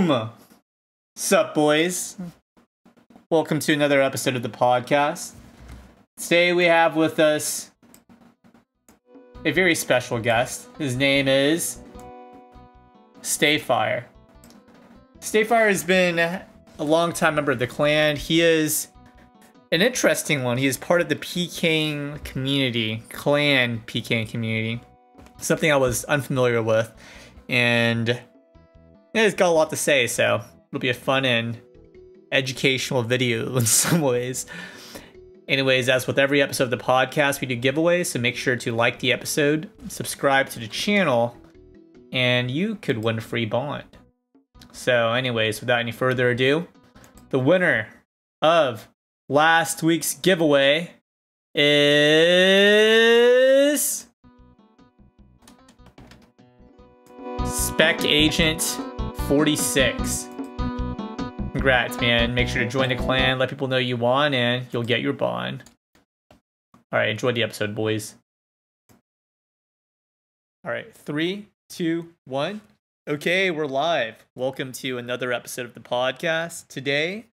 Boom! Sup, boys? Welcome to another episode of the podcast. Today we have with us a very special guest. His name is StayFire. StayFire has been a long-time member of the clan. He is an interesting one. He is part of the pking community, clan pking community. Something I was unfamiliar with. And yeah, he's got a lot to say, so it'll be a fun and educational video in some ways. Anyways, as with every episode of the podcast, we do giveaways, so make sure to like the episode, subscribe to the channel, and you could win a free bond. So anyways, without any further ado, the winner of last week's giveaway is Spec Agent 46. Congrats, man. Make sure to join the clan, let people know you won, and you'll get your bond. Alright, enjoy the episode, boys. Alright, 3, 2, 1. Okay, we're live. Welcome to another episode of the podcast. Today,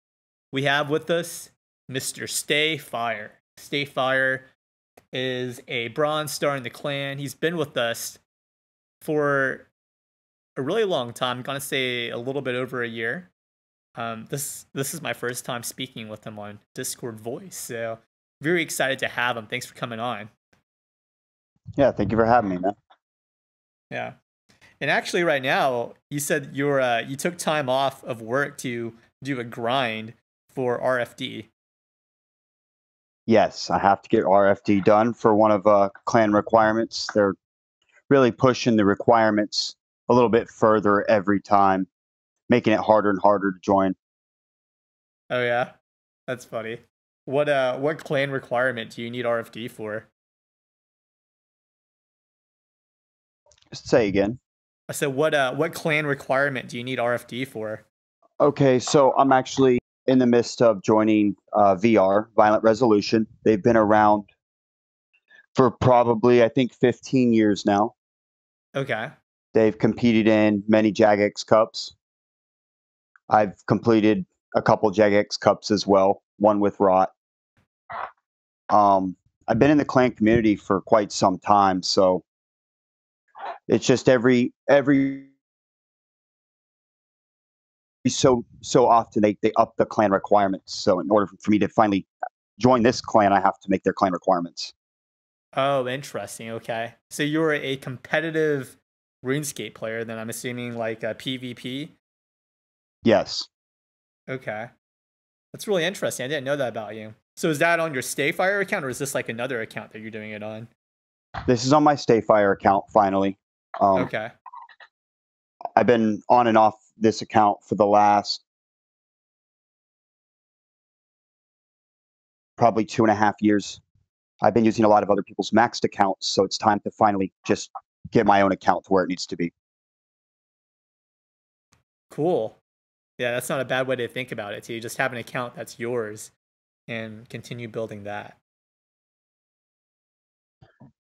we have with us Mr. StayFire. StayFire is a bronze star in the clan. He's been with us for a really long time. I'm gonna say a little bit over a year. This is my first time speaking with him on Discord voice, so very excited to have him. Thanks for coming on. Yeah, thank you for having me, man. Yeah, and actually, right now, you said you took time off of work to do a grind for RFD. Yes, I have to get RFD done for one of clan requirements. They're really pushing the requirements a little bit further every time, making it harder and harder to join. Oh yeah, that's funny. What clan requirement do you need RFD for? Say again. I said, what clan requirement do you need RFD for? Okay, so I'm actually in the midst of joining VR, Violent Resolution. They've been around for probably, I think, 15 years now. Okay. They've competed in many Jagex Cups. I've completed a couple Jagex Cups as well, one with Rot. I've been in the clan community for quite some time, so it's just every so often they up the clan requirements. So in order for me to finally join this clan, I have to make their clan requirements. Oh, interesting. Okay. So you're a competitive Runescape player, then I'm assuming like a PvP? Yes. Okay. That's really interesting. I didn't know that about you. So is that on your StayFire account, or is this like another account that you're doing it on? This is on my StayFire account, finally. Okay. I've been on and off this account for the last probably 2.5 years. I've been using a lot of other people's maxed accounts, so it's time to finally just get my own account to where it needs to be. Cool. Yeah, that's not a bad way to think about it, too. You just have an account that's yours and continue building that.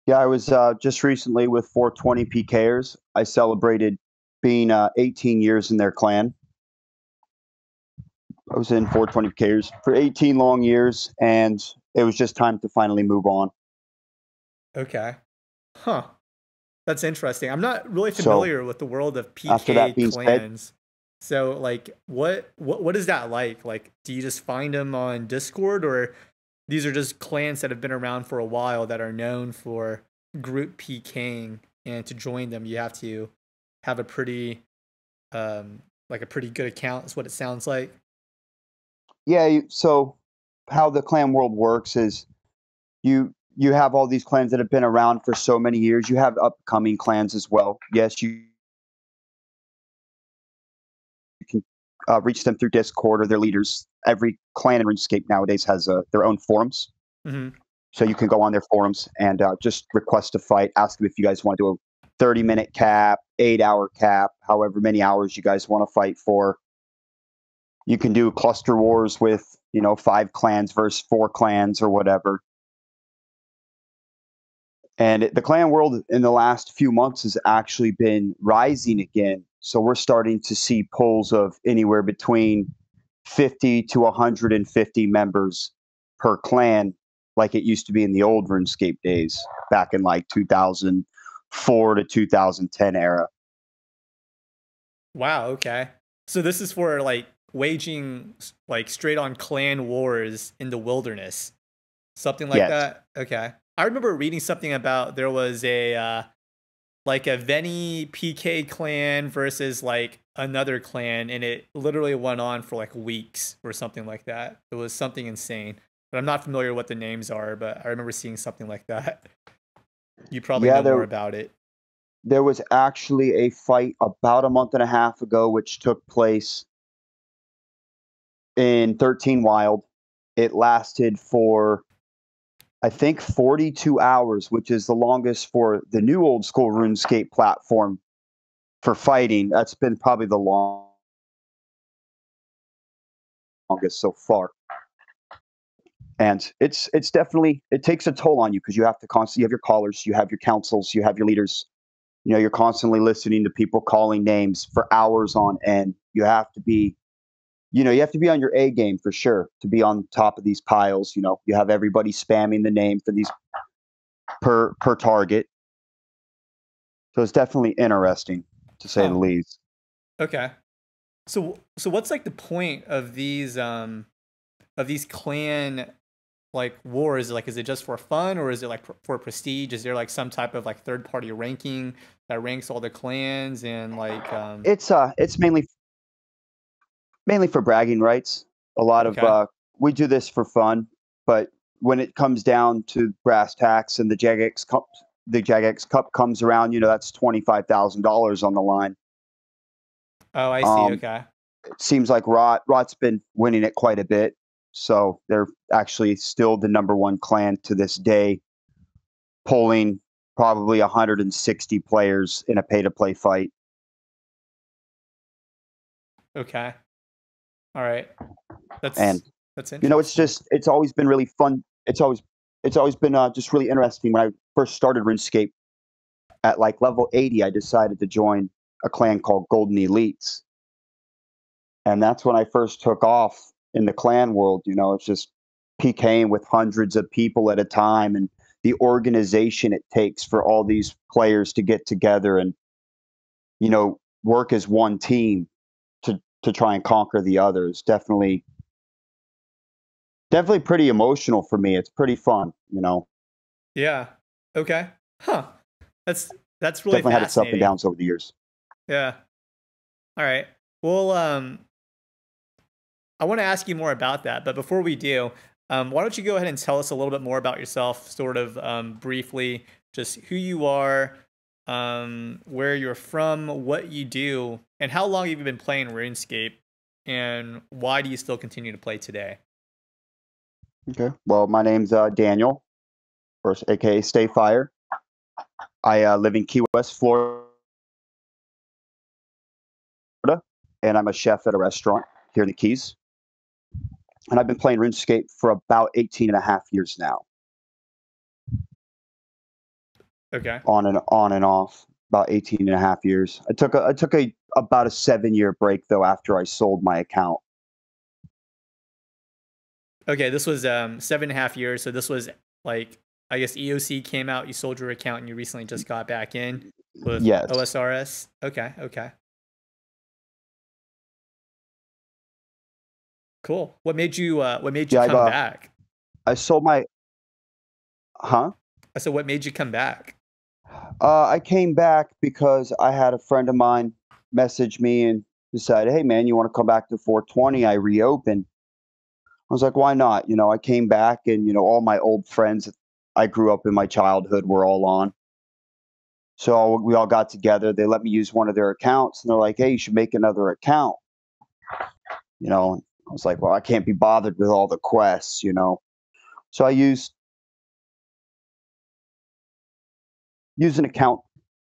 Yeah, I was just recently with 420 PKers. I celebrated being 18 years in their clan. I was in 420 PKers for 18 long years, and it was just time to finally move on. Okay. Huh. That's interesting. I'm not really familiar with the world of PK clans. So, like, what is that like? Like, do you just find them on Discord, or these are just clans that have been around for a while that are known for group PKing, and to join them, you have to have a pretty, like a pretty good account, is what it sounds like. Yeah, so how the clan world works is you have all these clans that have been around for so many years. You have upcoming clans as well. Yes, you can reach them through Discord or their leaders. Every clan in RuneScape nowadays has their own forums. Mm-hmm. So you can go on their forums and just request a fight, ask them if you guys want to do a 30-minute cap, 8-hour cap, however many hours you guys want to fight for. You can do cluster wars with, 5 clans versus 4 clans or whatever. And the clan world in the last few months has actually been rising again. So we're starting to see polls of anywhere between 50 to 150 members per clan, like it used to be in the old RuneScape days, back in like 2004 to 2010 era. Wow, okay. So this is for like waging like straight on clan wars in the wilderness. Something like Yes. that? Okay. I remember reading something about there was a like a Veni PK clan versus like another clan, and it literally went on for like weeks or something like that. It was something insane. But I'm not familiar what the names are, but I remember seeing something like that. You probably Yeah, know more about it. there was actually a fight about a month and a half ago, which took place in 13 Wild. It lasted for, I think, 42 hours, which is the longest for the new old school RuneScape platform for fighting. That's been probably the longest so far. And it's definitely, it takes a toll on you because you have to constantly, you have your callers, you have your councils, you have your leaders. You know, you're constantly listening to people calling names for hours on end. You have to be, you have to be on your A game for sure to be on top of these piles. You know, you have everybody spamming the name for these per target. So it's definitely interesting to say the Huh. least. Okay. So what's like the point of these clan like wars? Like, is it just for fun, or is it like for prestige? Is there like some type of like third party ranking that ranks all the clans and like It's mainly for bragging rights. A lot of okay. we do this for fun, but when it comes down to brass tacks and the Jagex Cup comes around, that's $25,000 on the line. Oh, I see. Um, Okay. it seems like Rot's been winning it quite a bit, so they're actually still the number one clan to this day, polling probably 160 players in a pay-to-play fight. Okay. All right. And That's it's interesting. just it's always been really fun. It's always been just really interesting. When I first started RuneScape at like level 80, I decided to join a clan called Golden Elites, and that's when I first took off in the clan world. It's just PKing with hundreds of people at a time, and the organization it takes for all these players to get together and work as one team to try and conquer the others. Definitely pretty emotional for me. It's pretty fun. Yeah. Okay. Huh. That's that's really Definitely had its up and fascinating. downs over the years. Yeah. All right. Well, I want to ask you more about that, but before we do, why don't you go ahead and tell us a little bit more about yourself, sort of briefly, just who you are, where you're from, what you do, and how long have you been playing RuneScape, and why do you still continue to play today? Okay. Well, my name's Daniel, or aka StayFire. I live in Key West, Florida, and I'm a chef at a restaurant here in the Keys. And I've been playing RuneScape for about 18 and a half years now, Okay. on and off, about 18 and a half years. I took about a 7-year break though after I sold my account. Okay, this was 7.5 years. So this was like, I guess EOC came out, you sold your account, and you recently just got back in with Yes. OSRS. Okay, okay, cool. What made you Yeah, come back? I sold my huh? I said, what made you come back? I came back because I had a friend of mine message me and decided, hey man, you want to come back to 420? I reopened. I was like, why not? I came back and all my old friends that I grew up in my childhood were all on. So we all got together. They let me use one of their accounts, and they're like, "Hey, you should make another account." I was like, "Well, I can't be bothered with all the quests." So I used an account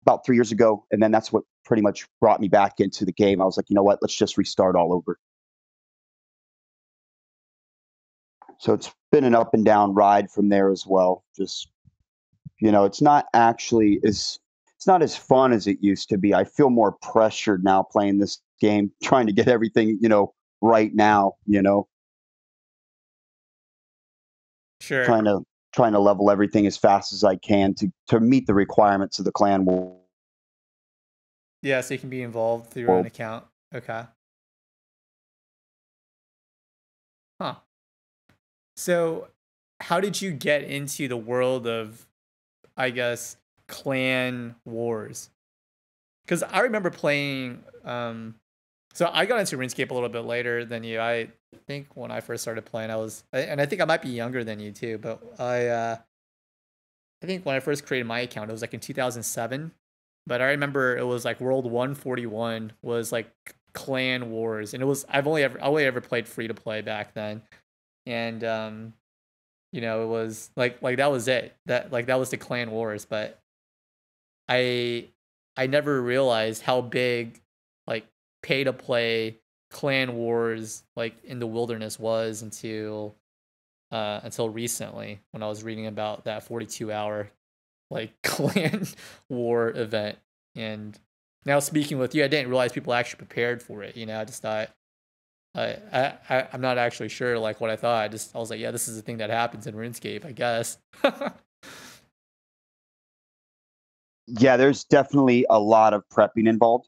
about 3 years ago, and then that's what pretty much brought me back into the game. I was like, you know what? Let's just restart all over. So it's been an up and down ride from there as well. Just You know, it's not actually as it's not as fun as it used to be. I feel more pressured now playing this game, trying to get everything, right now, Sure. trying to trying to level everything as fast as I can to meet the requirements of the clan Yeah, so you can be involved through your own world. account. Okay. Huh. So, how did you get into the world of, I guess, clan wars? Because I remember playing. So I got into RuneScape a little bit later than you. I think when I first started playing, and I think I might be younger than you too. But I think when I first created my account, it was like in 2007. But I remember it was like World 141 was like clan wars, and it was I only ever played free to play back then, and it was like that was it. That was the clan wars. But I I never realized how big like pay to play clan wars like in the wilderness was until recently when I was reading about that 42-hour like clan war event. And now speaking with you, I didn't realize people actually prepared for it. I just thought I'm not actually sure like what I thought. I was like, yeah, this is a thing that happens in RuneScape, I guess. Yeah, there's definitely a lot of prepping involved.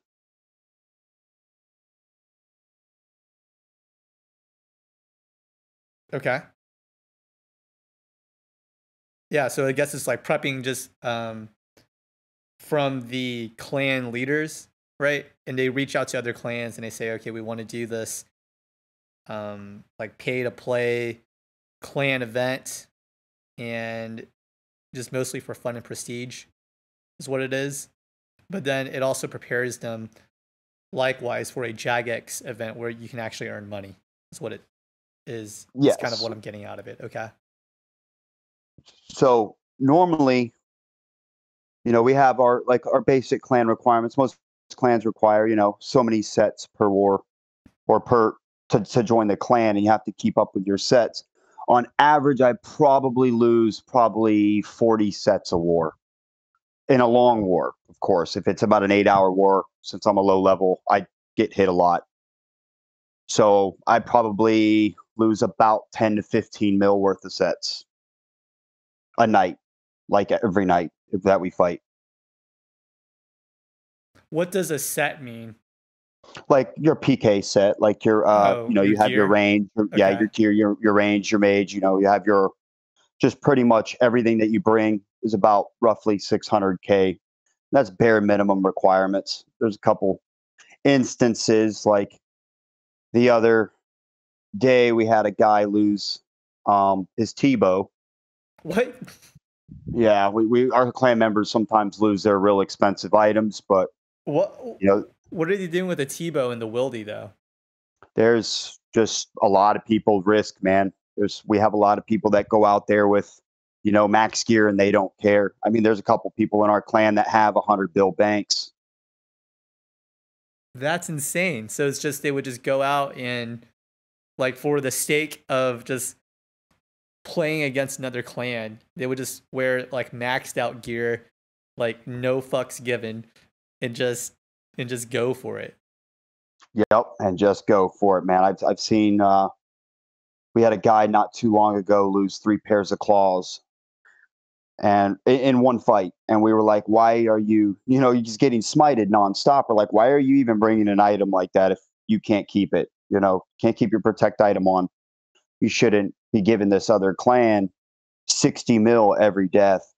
Okay. Yeah, so I guess it's like prepping just from the clan leaders, right? And they reach out to other clans and they say, okay, we want to do this like pay to play clan event, and just mostly for fun and prestige is what it is. But then it also prepares them likewise for a Jagex event where you can actually earn money. Is what it is kind of Yes. what I'm getting out of it. Okay. So normally, we have our basic clan requirements. Most clans require, so many sets per war or to join the clan, and you have to keep up with your sets. On average, I probably lose 40 sets a war in a long war. Of course, if it's about an 8-hour war, since I'm a low level, I get hit a lot. So I probably lose about 10 to 15 mil worth of sets a night, like every night that we fight. What does a set mean? Like your PK set, like your Oh, your you have your gear. range, yeah, Okay. your tier, your range, your mage, you have your just pretty much everything that you bring is about roughly 600K. That's bare minimum requirements. There's a couple instances like the other day we had a guy lose his T-bow. What? Yeah, we our clan members sometimes lose their real expensive items, but What? you know, What are they doing with the Tebow and the Wildy though? there's just a lot of people risk, man. We have a lot of people that go out there with, max gear and they don't care. I mean, there's a couple people in our clan that have 100 bill banks. That's insane. So it's just they would just go out and like for the sake of just playing against another clan, they would just wear like maxed out gear, like no fucks given, and just go for it. Yep, and just go for it, man. I've seen. We had a guy not too long ago lose 3 pairs of claws, and in one fight, and we were like, "Why are you? You're just getting smited nonstop." We're like, "Why are you even bringing an item like that if you can't keep it? Can't keep your protect item on. You shouldn't be giving this other clan 60 mil every death."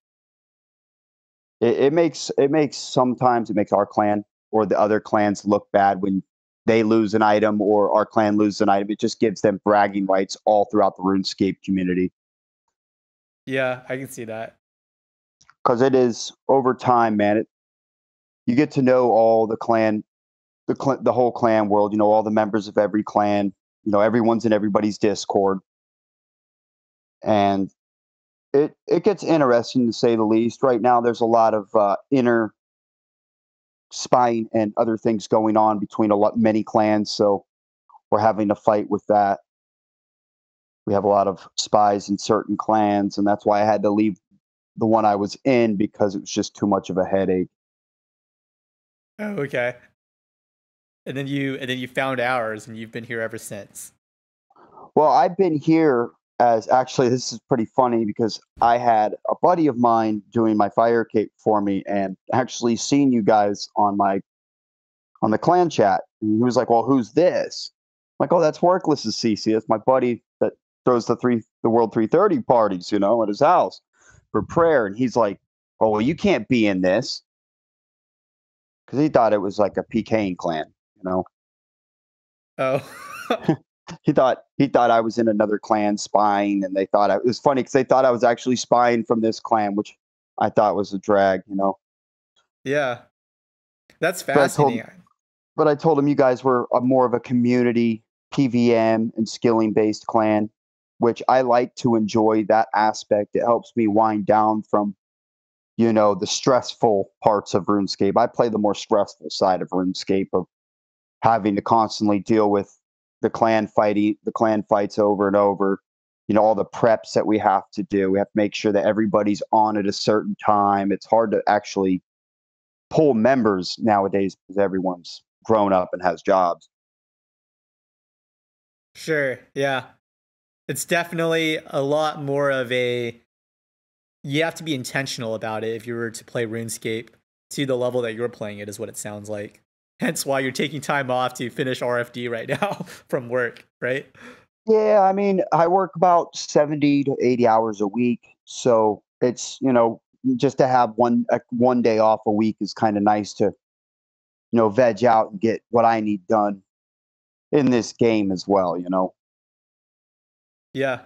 Sometimes it makes our clan or the other clans look bad when they lose an item or our clan loses an item. It just gives them bragging rights all throughout the RuneScape community Yeah, I can see that. because it is over time, man. You get to know all the whole clan world. All the members of every clan. Everyone's in everybody's Discord, and it gets interesting to say the least. Right now, there's a lot of inner spying and other things going on between many clans, so we're having to fight with that. We have a lot of spies in certain clans, and that's why I had to leave the one I was in because it was just too much of a headache. Oh, okay. And then you found ours, and you've been here ever since. Well, I've been here as actually this is pretty funny because I had a buddy of mine doing my fire cape for me and actually seen you guys on the clan chat. And he was like, "Well, who's this?" I'm like, "Oh, that's Workless's CC. That's my buddy that throws the World 330 parties, at his house for prayer." And he's like, "Oh, well, you can't be in this," because he thought it was like a pking clan, you know. Oh. He thought I was in another clan spying, and it was funny because they thought I was actually spying from this clan, which I thought was a drag. Yeah. That's But I told fascinating. but I told him you guys were more of a community PVM and skilling based clan, which I like to enjoy that aspect. It helps me wind down from the stressful parts of RuneScape. I play the more stressful side of RuneScape of having to constantly deal with the clan fights over and over. All the preps that we have to do. We have to make sure that everybody's on at a certain time. It's hard to actually pull members nowadays because everyone's grown up and has jobs. Sure. Yeah. It's definitely a lot more of a, you have to be intentional about it if you were to play RuneScape to the level that you're playing it, is what it sounds like. Hence why you're taking time off to finish RFD right now from work, right? Yeah, I mean, I work about 70 to 80 hours a week, so it's just to have one day off a week is kind of nice to veg out and get what I need done in this game as well. Yeah.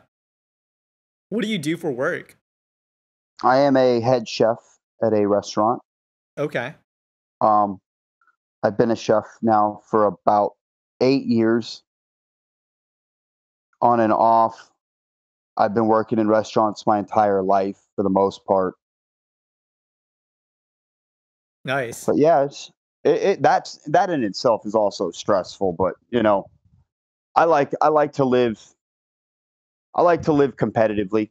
What do you do for work? I am a head chef at a restaurant. Okay. Um, I've been a chef now for about 8 years, on and off. I've been working in restaurants my entire life for the most part. Nice. But yeah, that in itself is also stressful. But I like to live. I like to live competitively.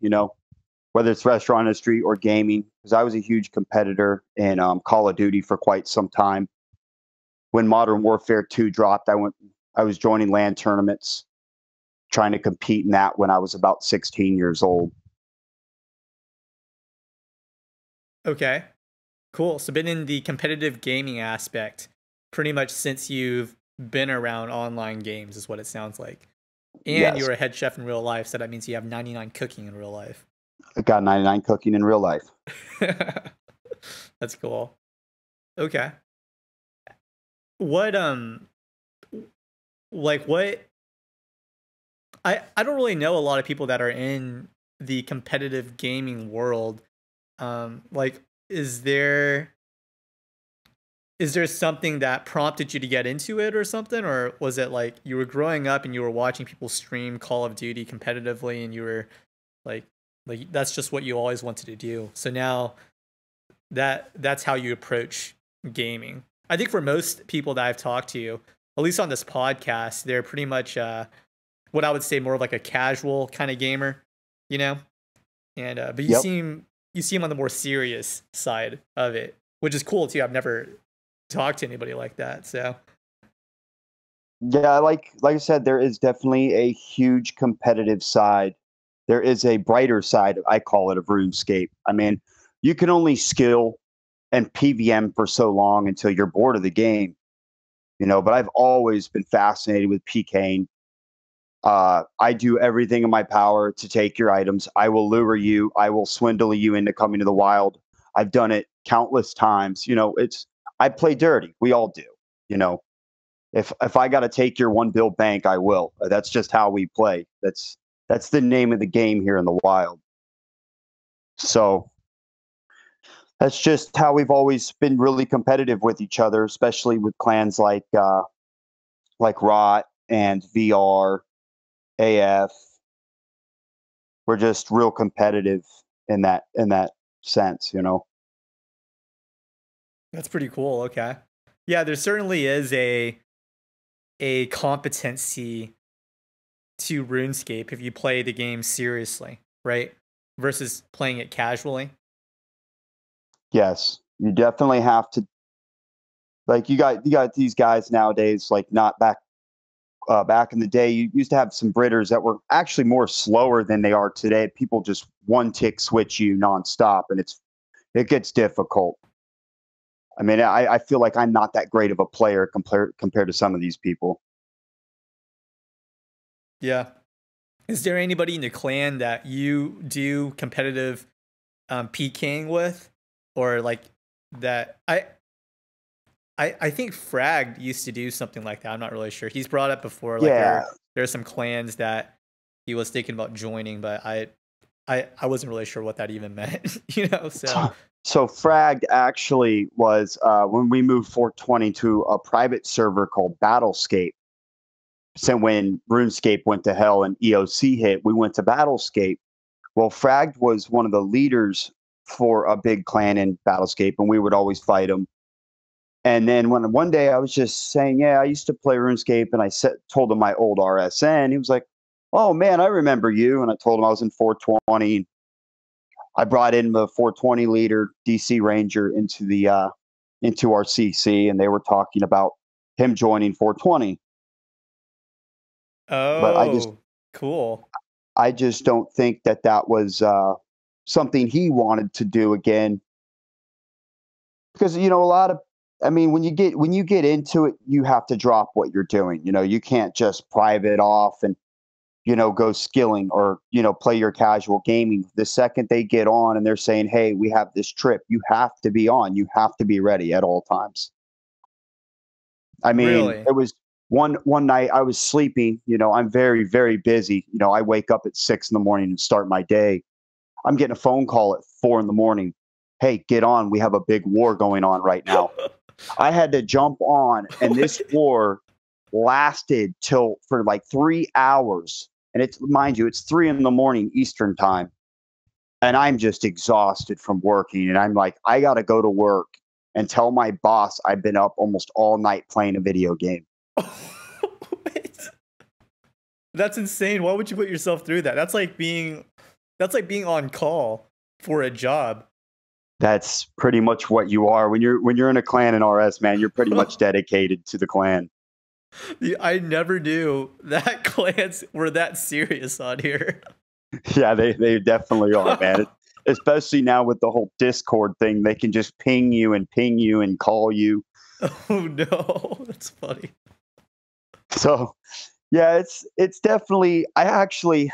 Whether it's restaurant industry or gaming, because I was a huge competitor in Call of Duty for quite some time. When Modern Warfare 2 dropped, I was joining LAN tournaments, trying to compete in that when I was about 16 years old. Okay. Cool. So been in the competitive gaming aspect pretty much since you've been around online games, is what it sounds like. And Yes, you're a head chef in real life, so that means you have 99 cooking in real life. I got 99 cooking in real life. That's cool. Okay. What like what I don't really know a lot of people that are in the competitive gaming world. Like is there something that prompted you to get into it or something, or was it like you were growing up and you were watching people stream Call of Duty competitively and you were like that's just what you always wanted to do. So now that's how you approach gaming. I think for most people that I've talked to, at least on this podcast, they're pretty much what I would say more of like a casual kind of gamer, you know. And but Yep. you seem on the more serious side of it, which is cool too. I've never talked to anybody like that, so Yeah, like I said, there is definitely a huge competitive side. There is a brighter side, I call it, of RuneScape. I mean, you can only skill and PVM for so long until you're bored of the game. But I've always been fascinated with PKing. I do everything in my power to take your items. I will lure you. I will swindle you into coming to the wild. I've done it countless times. I play dirty. We all do. You know, if I got to take your 1 bill bank, I will. That's just how we play. That's the name of the game here in the wild. So that's just how we've always been really competitive with each other, especially with clans like Rot and VR, AF. We're just real competitive in that sense. that's pretty cool. Okay, yeah, there certainly is a competency to RuneScape if you play the game seriously, right? Versus playing it casually. Yes, you definitely have to. Like you got these guys nowadays, like not back in the day. You used to have some Britters that were actually more slower than they are today. People just one tick switch you nonstop, and it gets difficult. I mean, I feel like I'm not that great of a player compared to some of these people. Yeah. Is there anybody in the clan that you do competitive pking with, or like that? I think Frag used to do something like that. I'm not really sure. He's brought up before, like Yeah. there's some clans that he was thinking about joining, but I wasn't really sure what that even meant, you know. So So Frag actually was when we moved 420 to a private server called Battlescape. So when RuneScape went to hell and EOC hit, we went to Battlescape. Well, Frag was one of the leaders for a big clan in Battlescape, and we would always fight him. And then when one day I was just saying, yeah, I used to play RuneScape, and told him my old RSN. He was like, "Oh man, I remember you." And I told him I was in 420. I brought in the 420 leader, DC Ranger, into our CC, and they were talking about him joining 420. But oh, cool. I just don't think that was something he wanted to do again, because a lot of, I mean, when you get into it, you have to drop what you're doing. You can't just private off and go skilling or play your casual gaming. The second they get on and they're saying, "Hey, we have this trip," you have to be on. You have to be ready at all times. I mean, Really? it was one night I was sleeping. I'm very, very busy. I wake up at 6 in the morning and start my day. I'm getting a phone call at 4 in the morning. "Hey, get on. We have a big war going on right now." I had to jump on, and this war lasted for like 3 hours. And mind you, it's 3 in the morning Eastern time. And I'm just exhausted from working. And I'm like, I got to go to work and tell my boss I've been up almost all night playing a video game. Wait. That's insane. Why would you put yourself through that? That's like being on call for a job. That's pretty much what you are when you're in a clan in RS, man. You're pretty much dedicated to the clan. I never knew that clans were that serious on here. Yeah, they definitely are, man. Especially now with the whole Discord thing, they can just ping you and call you. Oh no, that's funny. So, yeah, it's definitely. It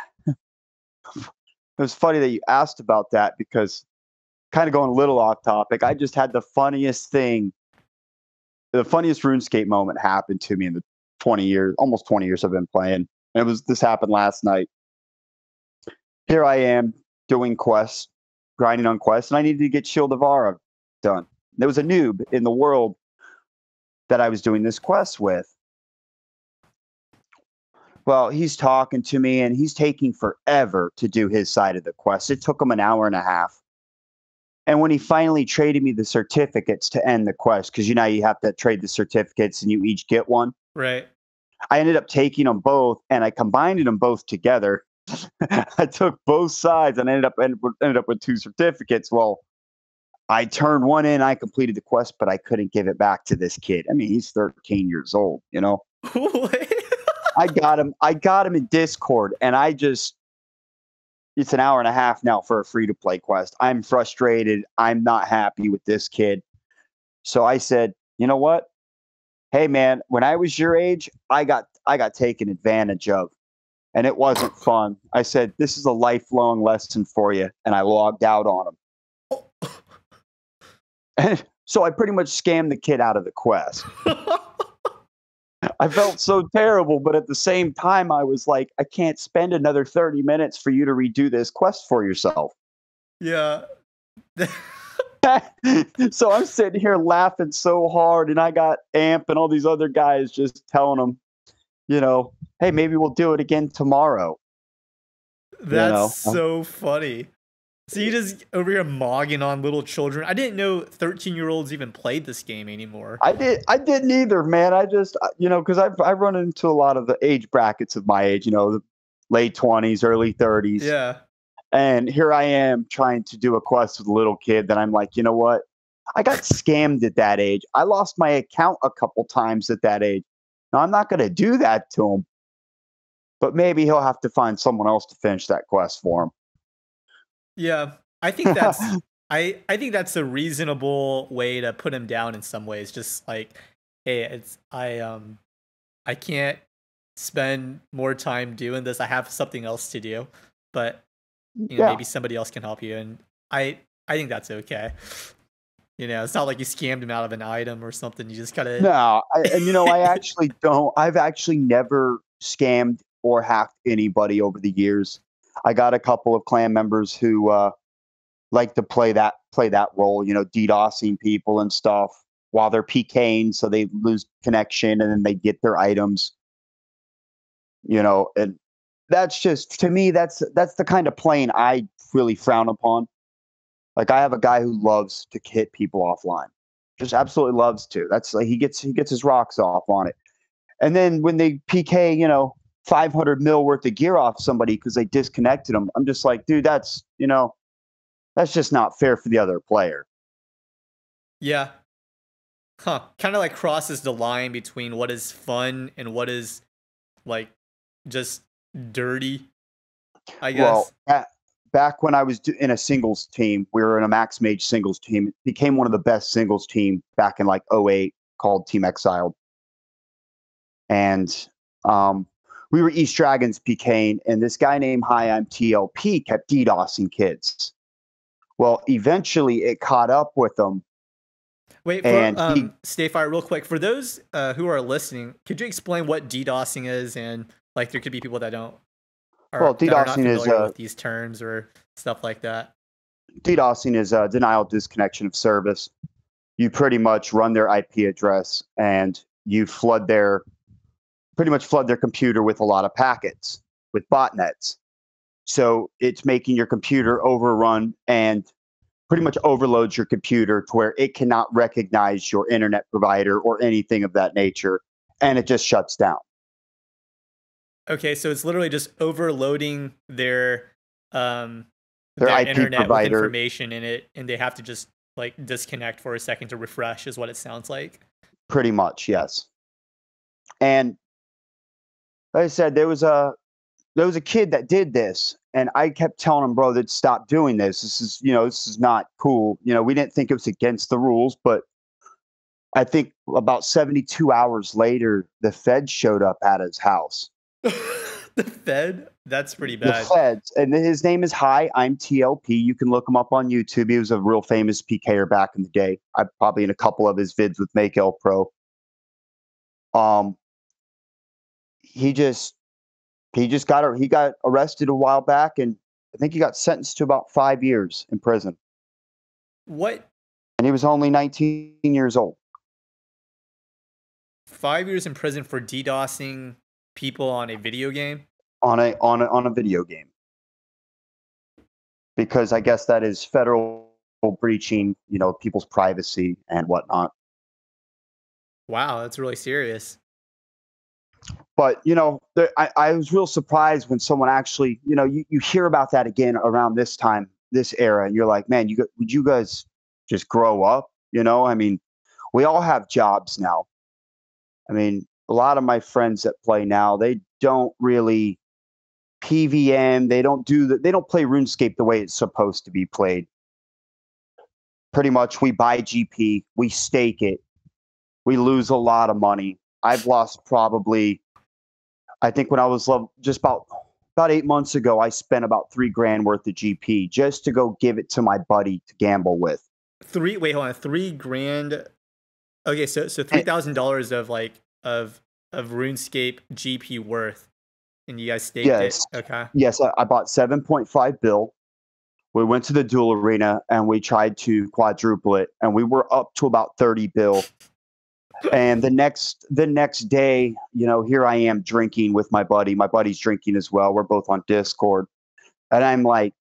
was funny that you asked about that, because kind of going a little off topic, I just had the funniest RuneScape moment happen to me in the almost 20 years I've been playing. And this happened last night. Here I am doing quests, grinding on quests, and I needed to get Shield of Ara done. There was a noob in the world that I was doing this quest with. Well, he's talking to me, and he's taking forever to do his side of the quest. It took him an hour and a half. And when he finally traded me the certificates to end the quest, because you have to trade the certificates and you each get one. Right. I ended up taking them both, and I combined them both together. I took both sides and ended up with 2 certificates. Well, I turned one in, I completed the quest, but I couldn't give it back to this kid. I mean, he's 13 years old, I got him in Discord, and it's an hour and a half now for a free-to-play quest. I'm frustrated. I'm not happy with this kid. So I said, "You know what? Hey man, when I was your age, I got taken advantage of, and it wasn't fun." I said, "This is a lifelong lesson for you," and I logged out on him. And so I pretty much scammed the kid out of the quest. I felt so terrible, but at the same time, I was like, I can't spend another 30 minutes for you to redo this quest for yourself. Yeah. So I'm sitting here laughing so hard, and I got Amp and all these other guys just telling them, "Hey, maybe we'll do it again tomorrow." That's so funny. So you just over here mogging on little children. I didn't know 13-year-olds even played this game anymore. I didn't either, man. I just, because I've run into a lot of the age brackets of my age, the late 20s, early 30s. Yeah. And here I am trying to do a quest with a little kid that I'm like, you know what? I got scammed at that age. I lost my account a couple times at that age. Now, I'm not going to do that to him, but maybe he'll have to find someone else to finish that quest for Yeah, I think that's him. I think that's a reasonable way to put him down in some ways. Just like, hey, I can't spend more time doing this. I have something else to do, but Yeah. maybe somebody else can help you, and I think that's okay. It's not like you scammed him out of an item or something. You just gotta. No, I actually don't. I've actually never scammed or hacked anybody over the years. I got a couple of clan members who like to play that role, DDoSing people and stuff while they're PKing, so they lose connection and then they get their items, and that's just to me that's the kind of playing I really frown upon. Like I have a guy who loves to hit people offline. Just absolutely loves to. That's like he gets his rocks off on it. And then when they PK, 500 mil worth of gear off somebody because they disconnected them, I'm just like, dude, that's just not fair for the other player. Yeah, huh? Kind of like crosses the line between what is fun and what is like just dirty, I Well, guess. back when I was in a singles team, we were in a max mage singles team. It became one of the best singles team back in like '08 called Team Exiled. And we were East Dragons PKing, and this guy named Hi, I'm TLP kept DDoSing kids. Well, eventually it caught up with him, Wait for and he StayFire real quick. For those who are listening, could you explain what DDoSing is? And like, there could be people that don't well, that are not DDoSing is familiar with these terms or stuff like that. a denial of disconnection of service. You pretty much run their IP address and you pretty much flood their computer with a lot of packets with botnets. So it's making your computer overrun and pretty much overloads your computer to where it cannot recognize your internet provider or anything of that nature, and it just shuts down. Okay, so it's literally just overloading Their their IP internet with provider, information in it, and they have to just like disconnect for a second to refresh, is what it sounds like. pretty much, yes. And like I said, there was a kid that did this, and I kept telling him, bro, that stop doing this. This is not cool. We didn't think it was against the rules, but I think about 72 hours later, the feds showed up at his house. The Fed? That's pretty The bad. feds, and his name is Hi, I'm TLP. You can look him up on YouTube. He was a real famous PKer back in the day. I'm probably in a couple of his vids with Make L Pro. Um, he just he got arrested a while back, and I think he got sentenced to about 5 years in prison. What? And he was only 19 years old. 5 years in prison for DDoSing people on a video game? On a video game, because I guess that is federal breaching, people's privacy and whatnot. Wow, that's really serious. But I was real surprised when someone actually, you hear about that again around this time, this era, and you're like, man, would you guys just grow up? I mean, we all have jobs now. I mean, a lot of my friends that play now, they don't really PVM. They don't play RuneScape the way it's supposed to be played. Pretty much, we buy GP, we stake it, we lose a lot of money. I've lost probably, I think when I was just about 8 months ago, I spent about $3,000 worth of GP just to go give it to my buddy to gamble with. Wait, hold on, 3 grand. Okay, so And $3,000 of of RuneScape GP worth, and you guys staked it. yes, Okay. yes, I bought 7.5 bill. We went to the duel arena and we tried to quadruple it, and we were up to about 30 bill. And the next day, here I am drinking with my buddy. My buddy's drinking as well. We're both on Discord. And I'm like,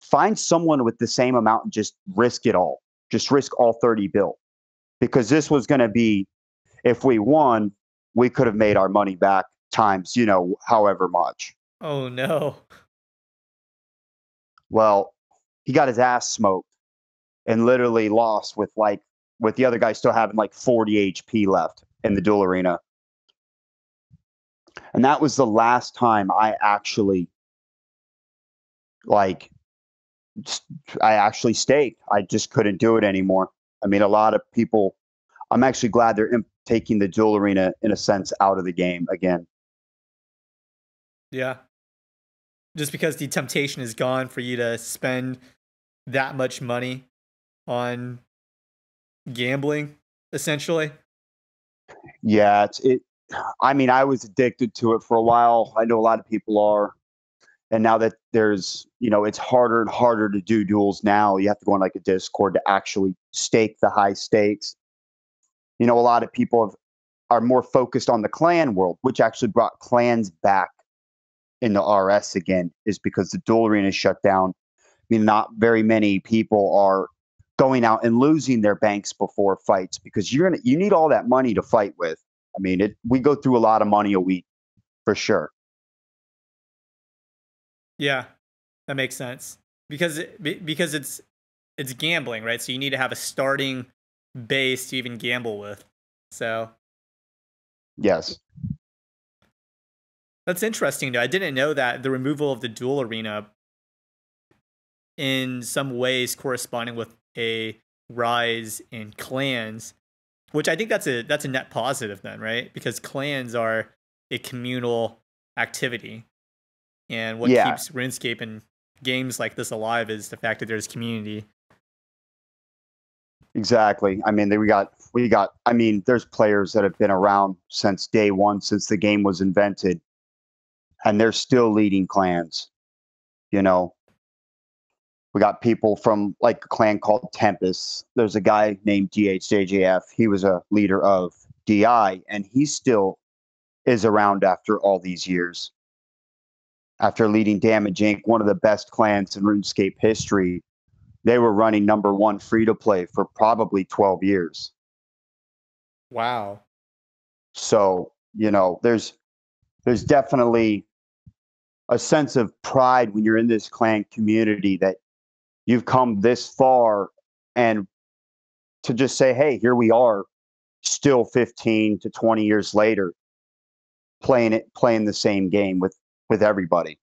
find someone with the same amount and just risk it all. Just risk all 30 bill. Because this was going to be, if we won, we could have made our money back times, however much. Oh no. Well, he got his ass smoked and literally lost with the other guy still having like 40 HP left in the duel arena. And that was the last time I actually like I actually staked. I just couldn't do it anymore. I mean, a lot of people. I'm actually glad they're taking the duel arena in a sense out of the game again. Yeah. Just because the temptation is gone for you to spend that much money on gambling, essentially. Yeah, it. I mean, I was addicted to it for a while. I know a lot of people are. And now that there's, it's harder and harder to do duels now. You have to go on like a Discord to actually stake the high stakes. A lot of people are more focused on the clan world, which actually brought clans back in the RS again, is because the duel arena is shut down. I mean, not very many people are going out and losing their banks before fights because you need all that money to fight with. I mean, we go through a lot of money a week for sure. Yeah, that makes sense because it's gambling, right? So you need to have a starting base to even gamble with. So yes, that's interesting, though. I didn't know that the removal of the duel arena in some ways corresponding with a rise in clans, which I think that's a net positive then, right? Because clans are a communal activity. And what yeah, keeps RuneScape and games like this alive is the fact that there's community. exactly. I mean, I mean, there's players that have been around since day one, since the game was invented, and they're still leading clans. You know, we got people from like a clan called Tempest. There's a guy named DHJJF. He was a leader of DI, and he still is around after all these years. After leading Damage Inc., one of the best clans in RuneScape history, they were running #1 free to play for probably 12 years. Wow. So, there's definitely a sense of pride when you're in this clan community that you've come this far, and to just say, hey, here we are, still 15 to 20 years later, playing the same game with everybody.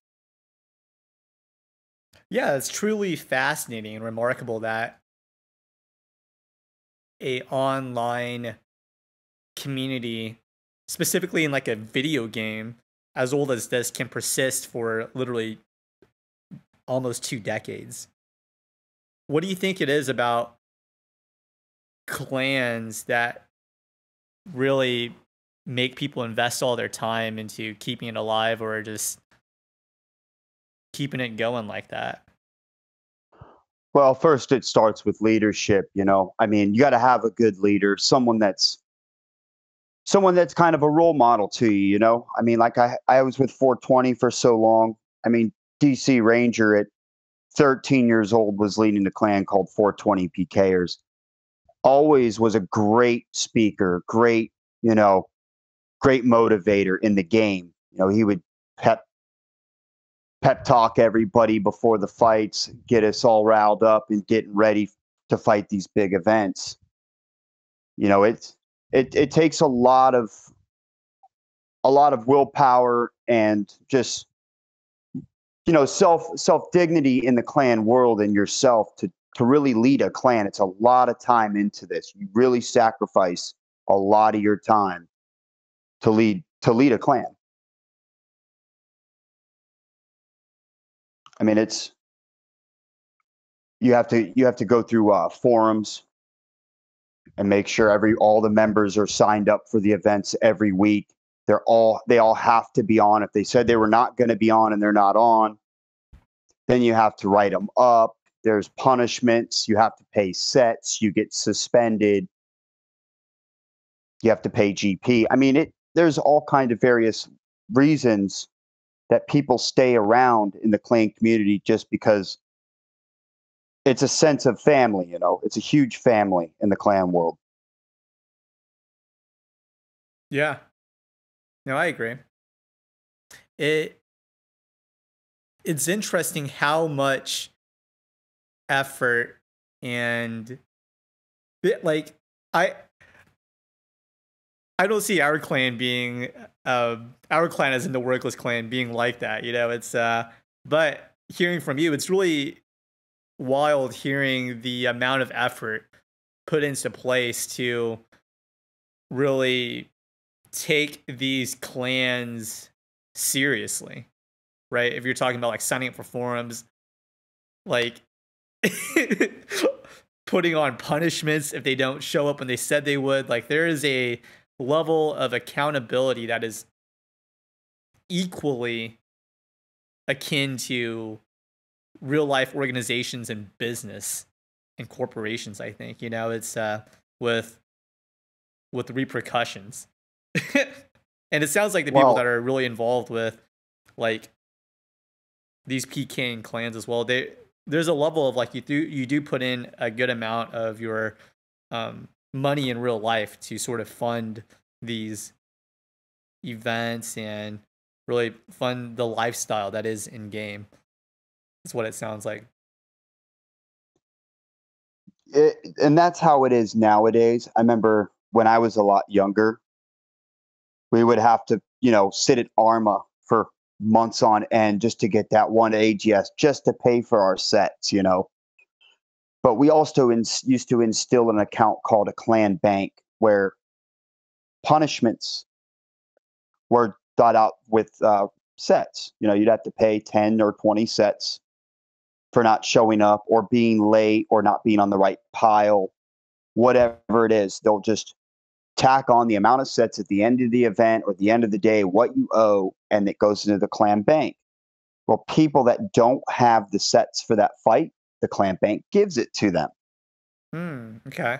Yeah, it's truly fascinating and remarkable that a online community, specifically in like a video game as old as this, can persist for literally almost 2 decades. What do you think it is about clans that really make people invest all their time into keeping it alive or just keeping it going like that? Well, first it starts with leadership. I mean, you got to have a good leader, someone that's kind of a role model to you. I mean, like I was with 420 for so long. I mean, DC Ranger at 13 years old was leading a clan called 420 PKers. Always was a great speaker, great motivator in the game. He would pep talk everybody before the fights, get us all riled up and getting ready to fight these big events. It takes a lot of willpower and just self dignity in the clan world and yourself to really lead a clan. It's a lot of time into this. You really sacrifice a lot of your time to lead a clan. I mean, you have to go through forums and make sure all the members are signed up for the events every week. They all have to be on. If they said they were not going to be on and they're not on, then you have to write them up. There's punishments. You have to pay sets. You get suspended. You have to pay GP. I mean, there's all kind of various reasons that people stay around in the clan community just because it's a sense of family. It's a huge family in the clan world. Yeah. No, I agree. It it's interesting how much effort and like I I don't see our clan being our clan as in the Workless clan being like that, you know. It's but hearing from you, it's really wild hearing the amount of effort put into place to really take these clans seriously, right? If you're talking about like signing up for forums, like putting on punishments if they don't show up when they said they would, like there is a level of accountability that is equally akin to real life organizations and business and corporations. I think, you know, it's with repercussions. And it sounds like the people that are really involved with like these pking clans as well, there's a level of like you do put in a good amount of your money in real life to sort of fund these events and really fund the lifestyle that is in game. That's what it sounds like. And that's how it is nowadays. I remember when I was a lot younger, we would have to, you know, sit at Arma for months on end just to get that one AGS, just to pay for our sets, you know. But we also used to instill an account called a clan bank where punishments were thought out with sets. You know, you'd have to pay 10 or 20 sets for not showing up or being late or not being on the right pile, whatever it is. They'll just tack on the amount of sets at the end of the event or the end of the day, what you owe, and it goes into the clan bank. Well, people that don't have the sets for that fight, the clan bank gives it to them. Okay.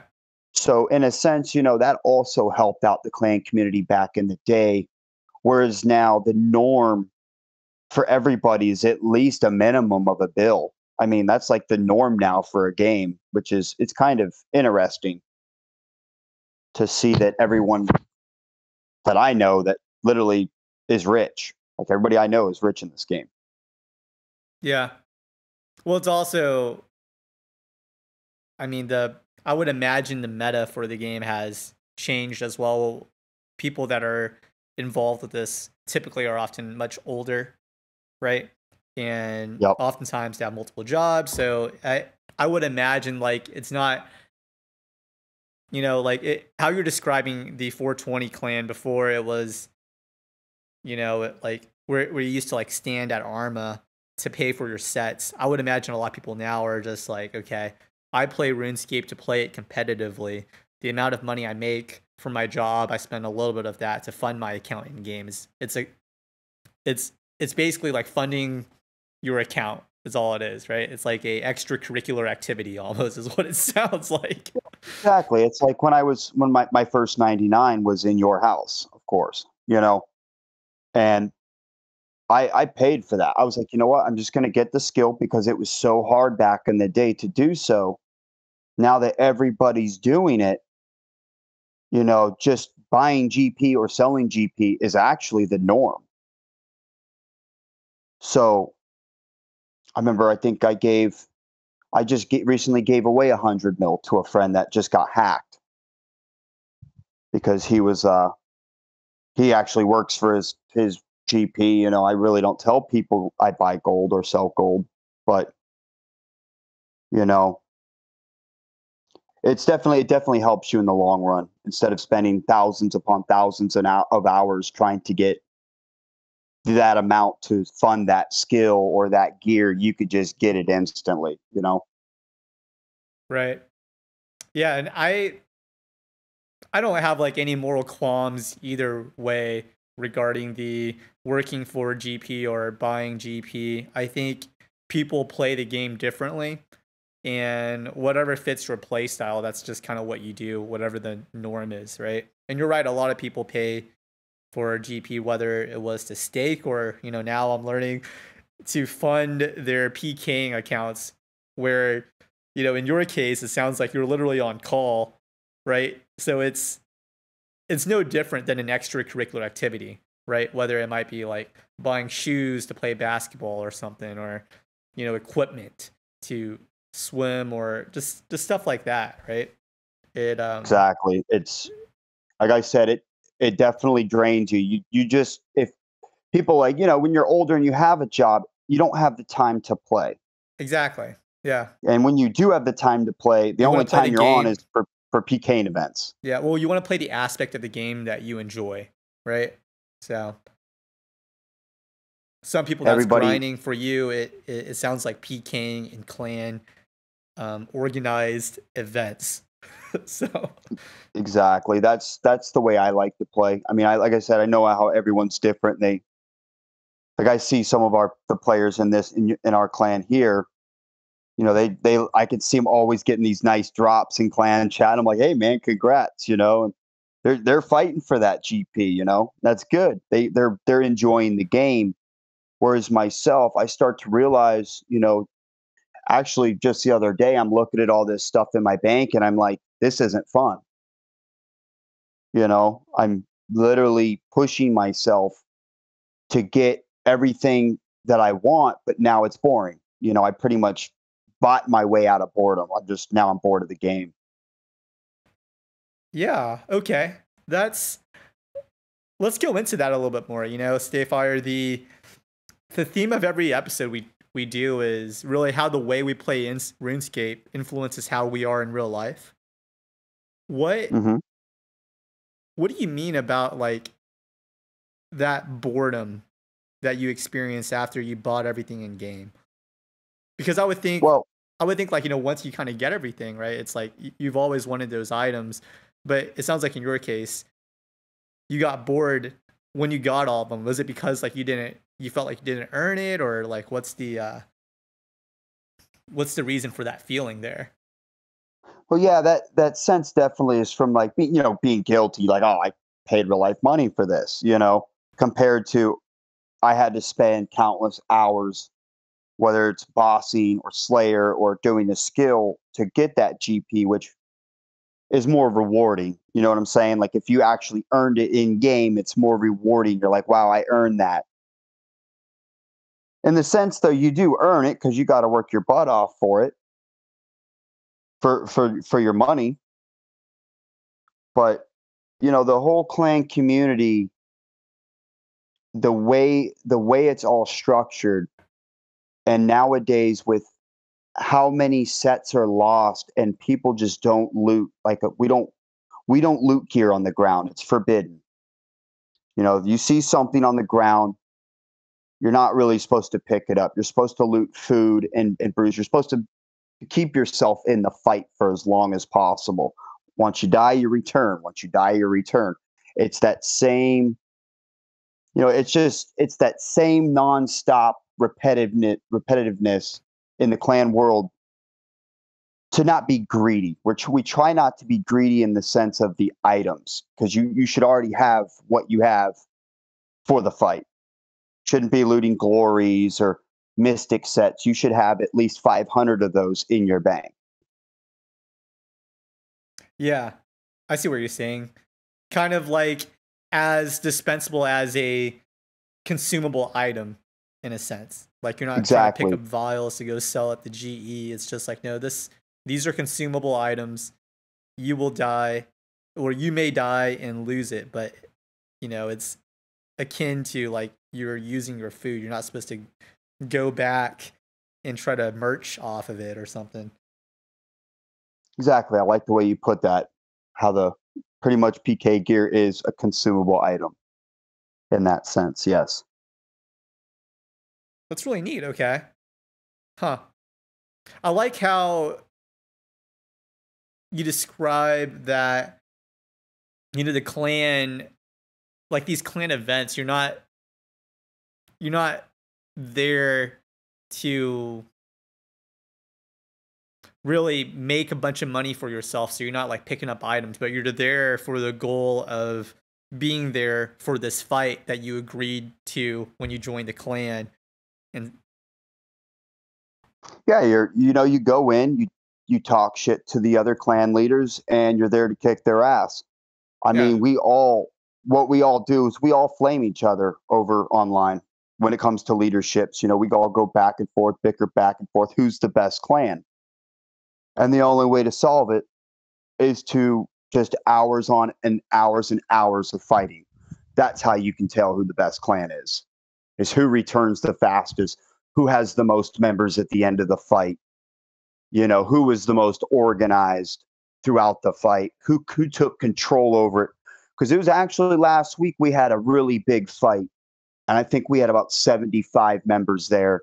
So in a sense, you know, that also helped out the clan community back in the day. Whereas now the norm for everybody is at least a minimum of a bill. I mean, that's like the norm now for a game, which is, it's kind of interesting to see that everyone that I know that literally is rich. Like everybody I know is rich in this game. Yeah. Well, it's also, I mean, I would imagine the meta for the game has changed as well. People that are involved with this typically are often much older, right? And oftentimes they have multiple jobs. So I would imagine like it's not, you know, like how you're describing the 420 clan before, it was, you know, like where you used to like stand at Arma to pay for your sets. I would imagine a lot of people now are just like, okay, I play RuneScape to play it competitively. The amount of money I make from my job, I spend a little bit of that to fund my account in games. It's basically like funding your account is all it is, right? It's like a extracurricular activity almost is what it sounds like. Exactly. It's like when my first 99 was in your house, of course, you know, and I paid for that. I was like, you know what? I'm just going to get the skill because it was so hard back in the day to do so. Now that everybody's doing it, you know, just buying GP or selling GP is actually the norm. So I remember, I think I just recently gave away 100 mil to a friend that just got hacked because he actually works for his GP. You know, I really don't tell people I buy gold or sell gold, but you know, it definitely helps you in the long run instead of spending thousands upon thousands of hours trying to get that amount to fund that skill or that gear. You could just get it instantly, you know? Right. Yeah, and I don't have like any moral qualms either way regarding the working for GP or buying GP. I think people play the game differently, and whatever fits your play style, that's just kind of what you do, whatever the norm is, right? And you're right, a lot of people pay for GP, whether it was to stake or, you know, now I'm learning to fund their pking accounts where, you know, in your case, it sounds like you're literally on call, right? So it's no different than an extracurricular activity, right? Whether it might be like buying shoes to play basketball or something, or, you know, equipment to swim, or just stuff like that, right? It Exactly. It's like I said, it definitely drains you. You just if people like, when you're older and you have a job, you don't have the time to play. exactly. Yeah. And when you do have the time to play, the You want only to play the time you're on game. is for PK events. Yeah, well, you want to play the aspect of the game that you enjoy, right? So some people that's Everybody grinding. For you, it sounds like PKing and clan organized events. So exactly. That's the way I like to play. I mean, like I said, I know how everyone's different. They like I see some of the players in our clan here. They I could see them always getting these nice drops in clan chat. I'm like, hey man, congrats, and they're fighting for that GP. That's good. They're enjoying the game. Whereas myself, I start to realize, actually just the other day, I'm looking at all this stuff in my bank and I'm like, this isn't fun. I'm literally pushing myself to get everything that I want, but now it's boring. I pretty much bought my way out of boredom. I'm bored of the game. yeah, okay. Let's go into that a little bit more. StayFire, the theme of every episode we do is really how the way we play in RuneScape influences how we are in real life. What Hmm. what do you mean about like that boredom that you experience after you bought everything in game? Because Well, I would think like, once you kind of get everything, right? It's like you've always wanted those items, but it sounds like in your case, you got bored when you got all of them. Was it because like you felt like you didn't earn it, or like what's the reason for that feeling there? yeah, that sense definitely is from like being guilty, like, oh, I paid real life money for this, compared to I had to spend countless hours, whether it's bossing or slayer or doing the skill to get that GP, which is more rewarding. You know what I'm saying? Like if you actually earned it in game, it's more rewarding. You're like, wow, I earned that. In the sense though, you do earn it because you got to work your butt off for it, for your money. But the whole clan community, the way it's all structured, and nowadays with how many sets are lost and people just don't loot, like we don't loot gear on the ground. It's forbidden. If you see something on the ground, you're not really supposed to pick it up. You're supposed to loot food and brews. You're supposed to keep yourself in the fight for as long as possible. Once you die, you return. Once you die, you return. It's that same, it's that same nonstop repetitiveness in the clan world, to not be greedy. We try not to be greedy in the sense of the items, because you should already have what you have for the fight. Shouldn't be looting glories or mystic sets. You should have at least 500 of those in your bank. Yeah, I see what you're saying. Kind of like as dispensable as a consumable item in a sense. Like you're not trying to pick Exactly. up vials to go sell at the GE. It's just like, no, these are consumable items. You will die, or you may die and lose it, but it's akin to like you're using your food. You're not supposed to go back and try to merch off of it or something. Exactly. I like the way you put that. How the pretty much PK gear is a consumable item in that sense. Yes. That's really neat. Okay. Huh. I like how you describe that, the clan, like these clan events, you're not there to really make a bunch of money for yourself. So you're not like picking up items, but you're there for the goal of being there for this fight that you agreed to when you joined the clan. And Yeah. You go in, you talk shit to the other clan leaders, and you're there to kick their ass. I yeah, mean, what we all do is we all flame each other over online when it comes to leaderships. We all go back and forth, bicker back and forth. Who's the best clan? And the only way to solve it is to just hours on and hours of fighting. That's how you can tell who the best clan is who returns the fastest, who has the most members at the end of the fight, who is the most organized throughout the fight, who took control over it. Because it was actually last week we had a really big fight, and I think we had about 75 members there,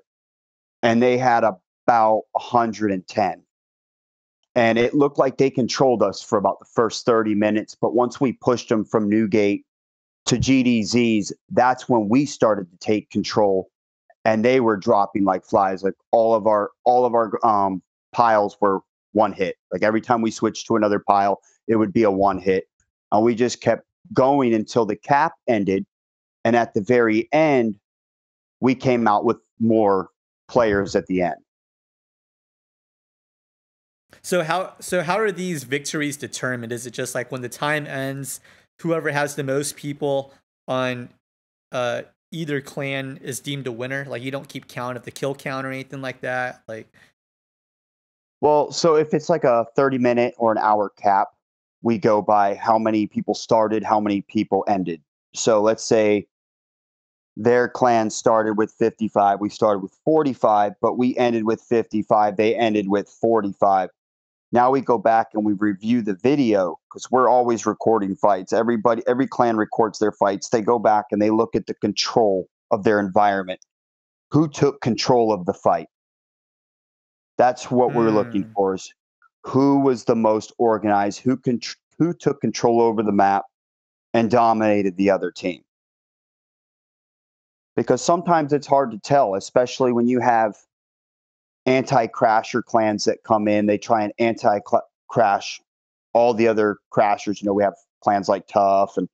and they had about 110. And it looked like they controlled us for about the first 30 minutes. But once we pushed them from Newgate to GDZs, that's when we started to take control, and they were dropping like flies. Like all of our piles were one hit. Like every time we switched to another pile, it would be a one hit. And we just kept going until the cap ended. And at the very end, we came out with more players at the end. So how are these victories determined? Is it just like when the time ends, whoever has the most people on either clan is deemed a winner? Like you don't keep count of the kill count or anything like that? Like, well, so if it's like a 30-minute or an hour cap, we go by how many people started, how many people ended. So let's say their clan started with 55, we started with 45, but we ended with 55, they ended with 45. Now we go back and we review the video, because we're always recording fights. Every clan records their fights. They go back and they look at the control of their environment. Who took control of the fight? That's what we're looking for, is who was the most organized, who took control over the map and dominated the other team. Because sometimes it's hard to tell, especially when you have anti-crasher clans that come in. They try and anti-crash all the other crashers. We have clans like Tough and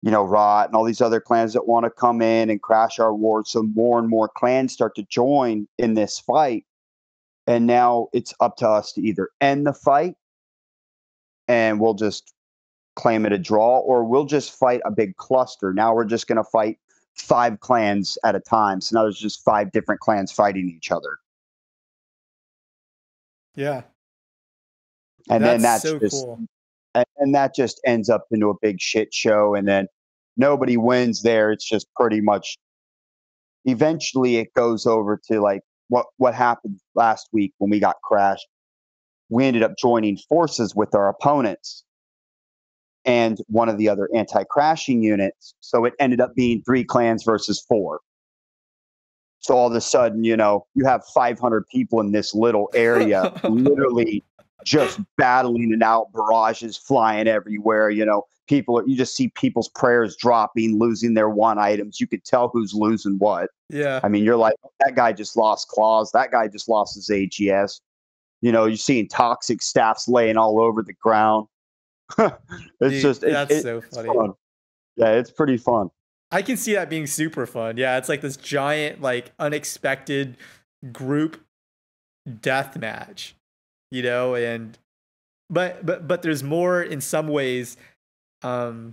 Rot and all these other clans that want to come in and crash our wars. So more and more clans start to join in this fight, and now it's up to us to either end the fight and we'll just claim it a draw, or we'll just fight a big cluster. Now we're just going to fight 5 clans at a time. So now there's just 5 different clans fighting each other. Yeah. And then that's so just cool. and that just ends up into a big shit show, and then nobody wins there. It's just pretty much, eventually it goes over to like what happened last week when we got crashed. We ended up joining forces with our opponents and one of the other anti-crashing units. So it ended up being 3 clans versus 4. So all of a sudden, you have 500 people in this little area, literally just battling it out, barrages flying everywhere. You just see people's prayers dropping, losing their one items. You could tell who's losing what. Yeah. I mean, you're like, that guy just lost claws. That guy just lost his AGS. You're seeing toxic staffs laying all over the ground. It's so funny. fun. Yeah, it's pretty fun. I can see that being super fun. Yeah, it's like this giant, like unexpected group death match, and but there's more in some ways, real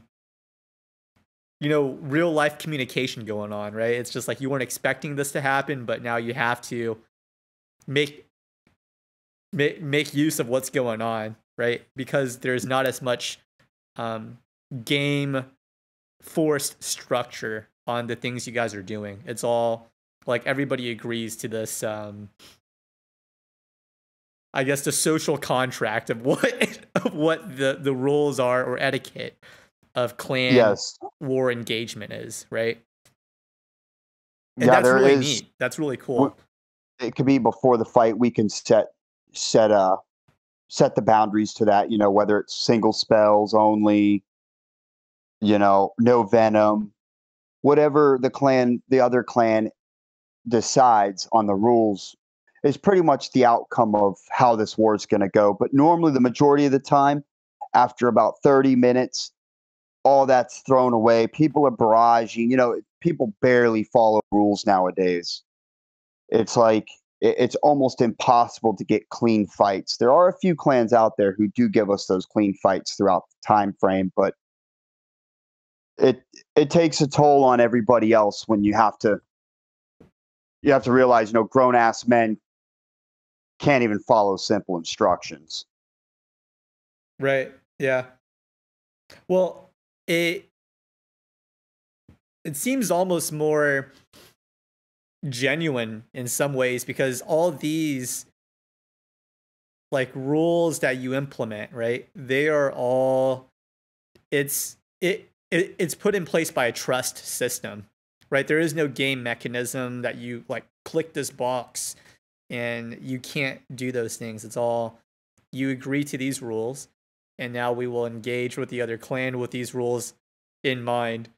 life communication going on, right? It's just like you weren't expecting this to happen, but now you have to make use of what's going on, right? Because there's not as much game forced structure on the things you guys are doing. It's all like everybody agrees to this I guess the social contract of what the rules are, or etiquette of clan war engagement is, right? And that's really neat. That's really cool. It could be before the fight. We can set the boundaries to that, whether it's single spells only, no venom, whatever the other clan decides on the rules is pretty much the outcome of how this war is going to go. But normally the majority of the time, after about 30 minutes, all that's thrown away. People are barraging, people barely follow rules nowadays. It's like, it's almost impossible to get clean fights. There are a few clans out there who do give us those clean fights throughout the time frame, but it takes a toll on everybody else when you have to realize, grown ass men can't even follow simple instructions. Right. Yeah. Well, it it seems almost more genuine in some ways because all these like rules that you implement, right? They are all it's put in place by a trust system, right? There is no game mechanism that you like click this box and you can't do those things. It's all you agree to these rules and now we will engage with the other clan with these rules in mind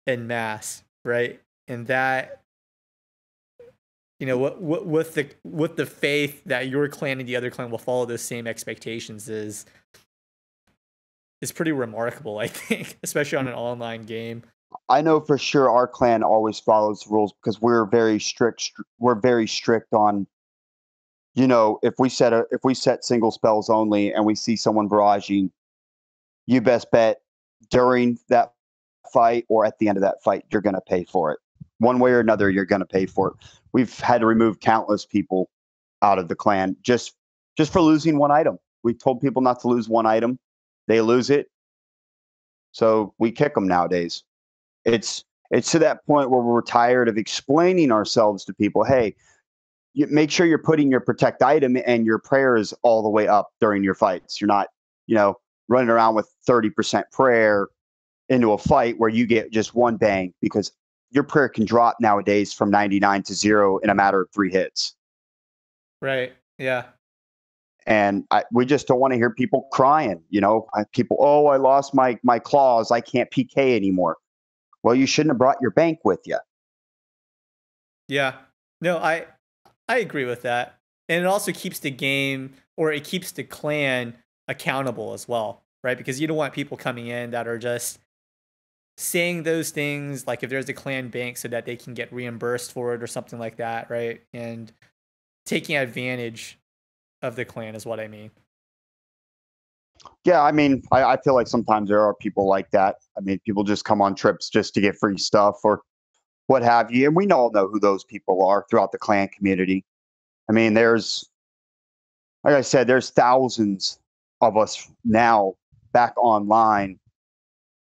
en masse, right? And that with the faith that your clan and the other clan will follow those same expectations is pretty remarkable, I think, especially on an online game. I know for sure our clan always follows rules because we're very strict. We're very strict on, if we set single spells only and we see someone barraging, you best bet during that fight or at the end of that fight, you're going to pay for it. One way or another, you're going to pay for it. We've had to remove countless people out of the clan just for losing one item. We told people not to lose one item. They lose it. So we kick them nowadays. It's to that point where we're tired of explaining ourselves to people. Hey, make sure you're putting your protect item and your prayers all the way up during your fights. You're not, running around with 30% prayer into a fight where you get just one bang because your prayer can drop nowadays from 99 to 0 in a matter of 3 hits. Right. Yeah. And we just don't want to hear people crying. People, oh, I lost my claws. I can't PK anymore. Well, you shouldn't have brought your bank with you. Yeah. No, I agree with that. And it also keeps the game or it keeps the clan accountable as well, right? Because you don't want people coming in that are just saying those things like if there's a clan bank so that they can get reimbursed for it or something like that, right? And taking advantage of the clan is what I mean. Yeah, I mean, I feel like sometimes there are people like that. I mean, people just come on trips just to get free stuff or what have you. And we all know who those people are throughout the clan community. I mean, like I said, there's thousands of us now back online,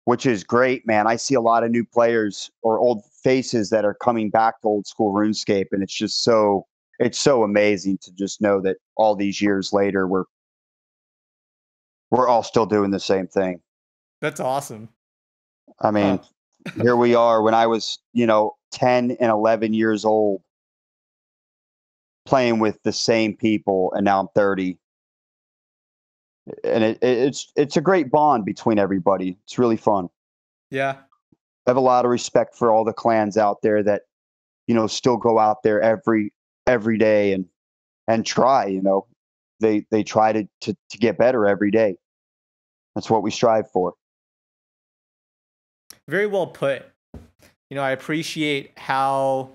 which is great, man. I see a lot of new players or old faces that are coming back to old school RuneScape. And it's so amazing to just know that all these years later, we're all still doing the same thing. That's awesome. I mean, here we are when I was, 10 and 11 years old playing with the same people and now I'm 30. And it's a great bond between everybody. It's really fun. Yeah. I have a lot of respect for all the clans out there that, still go out there every day and try, they try to get better every day. That's what we strive for. Very well put. I appreciate how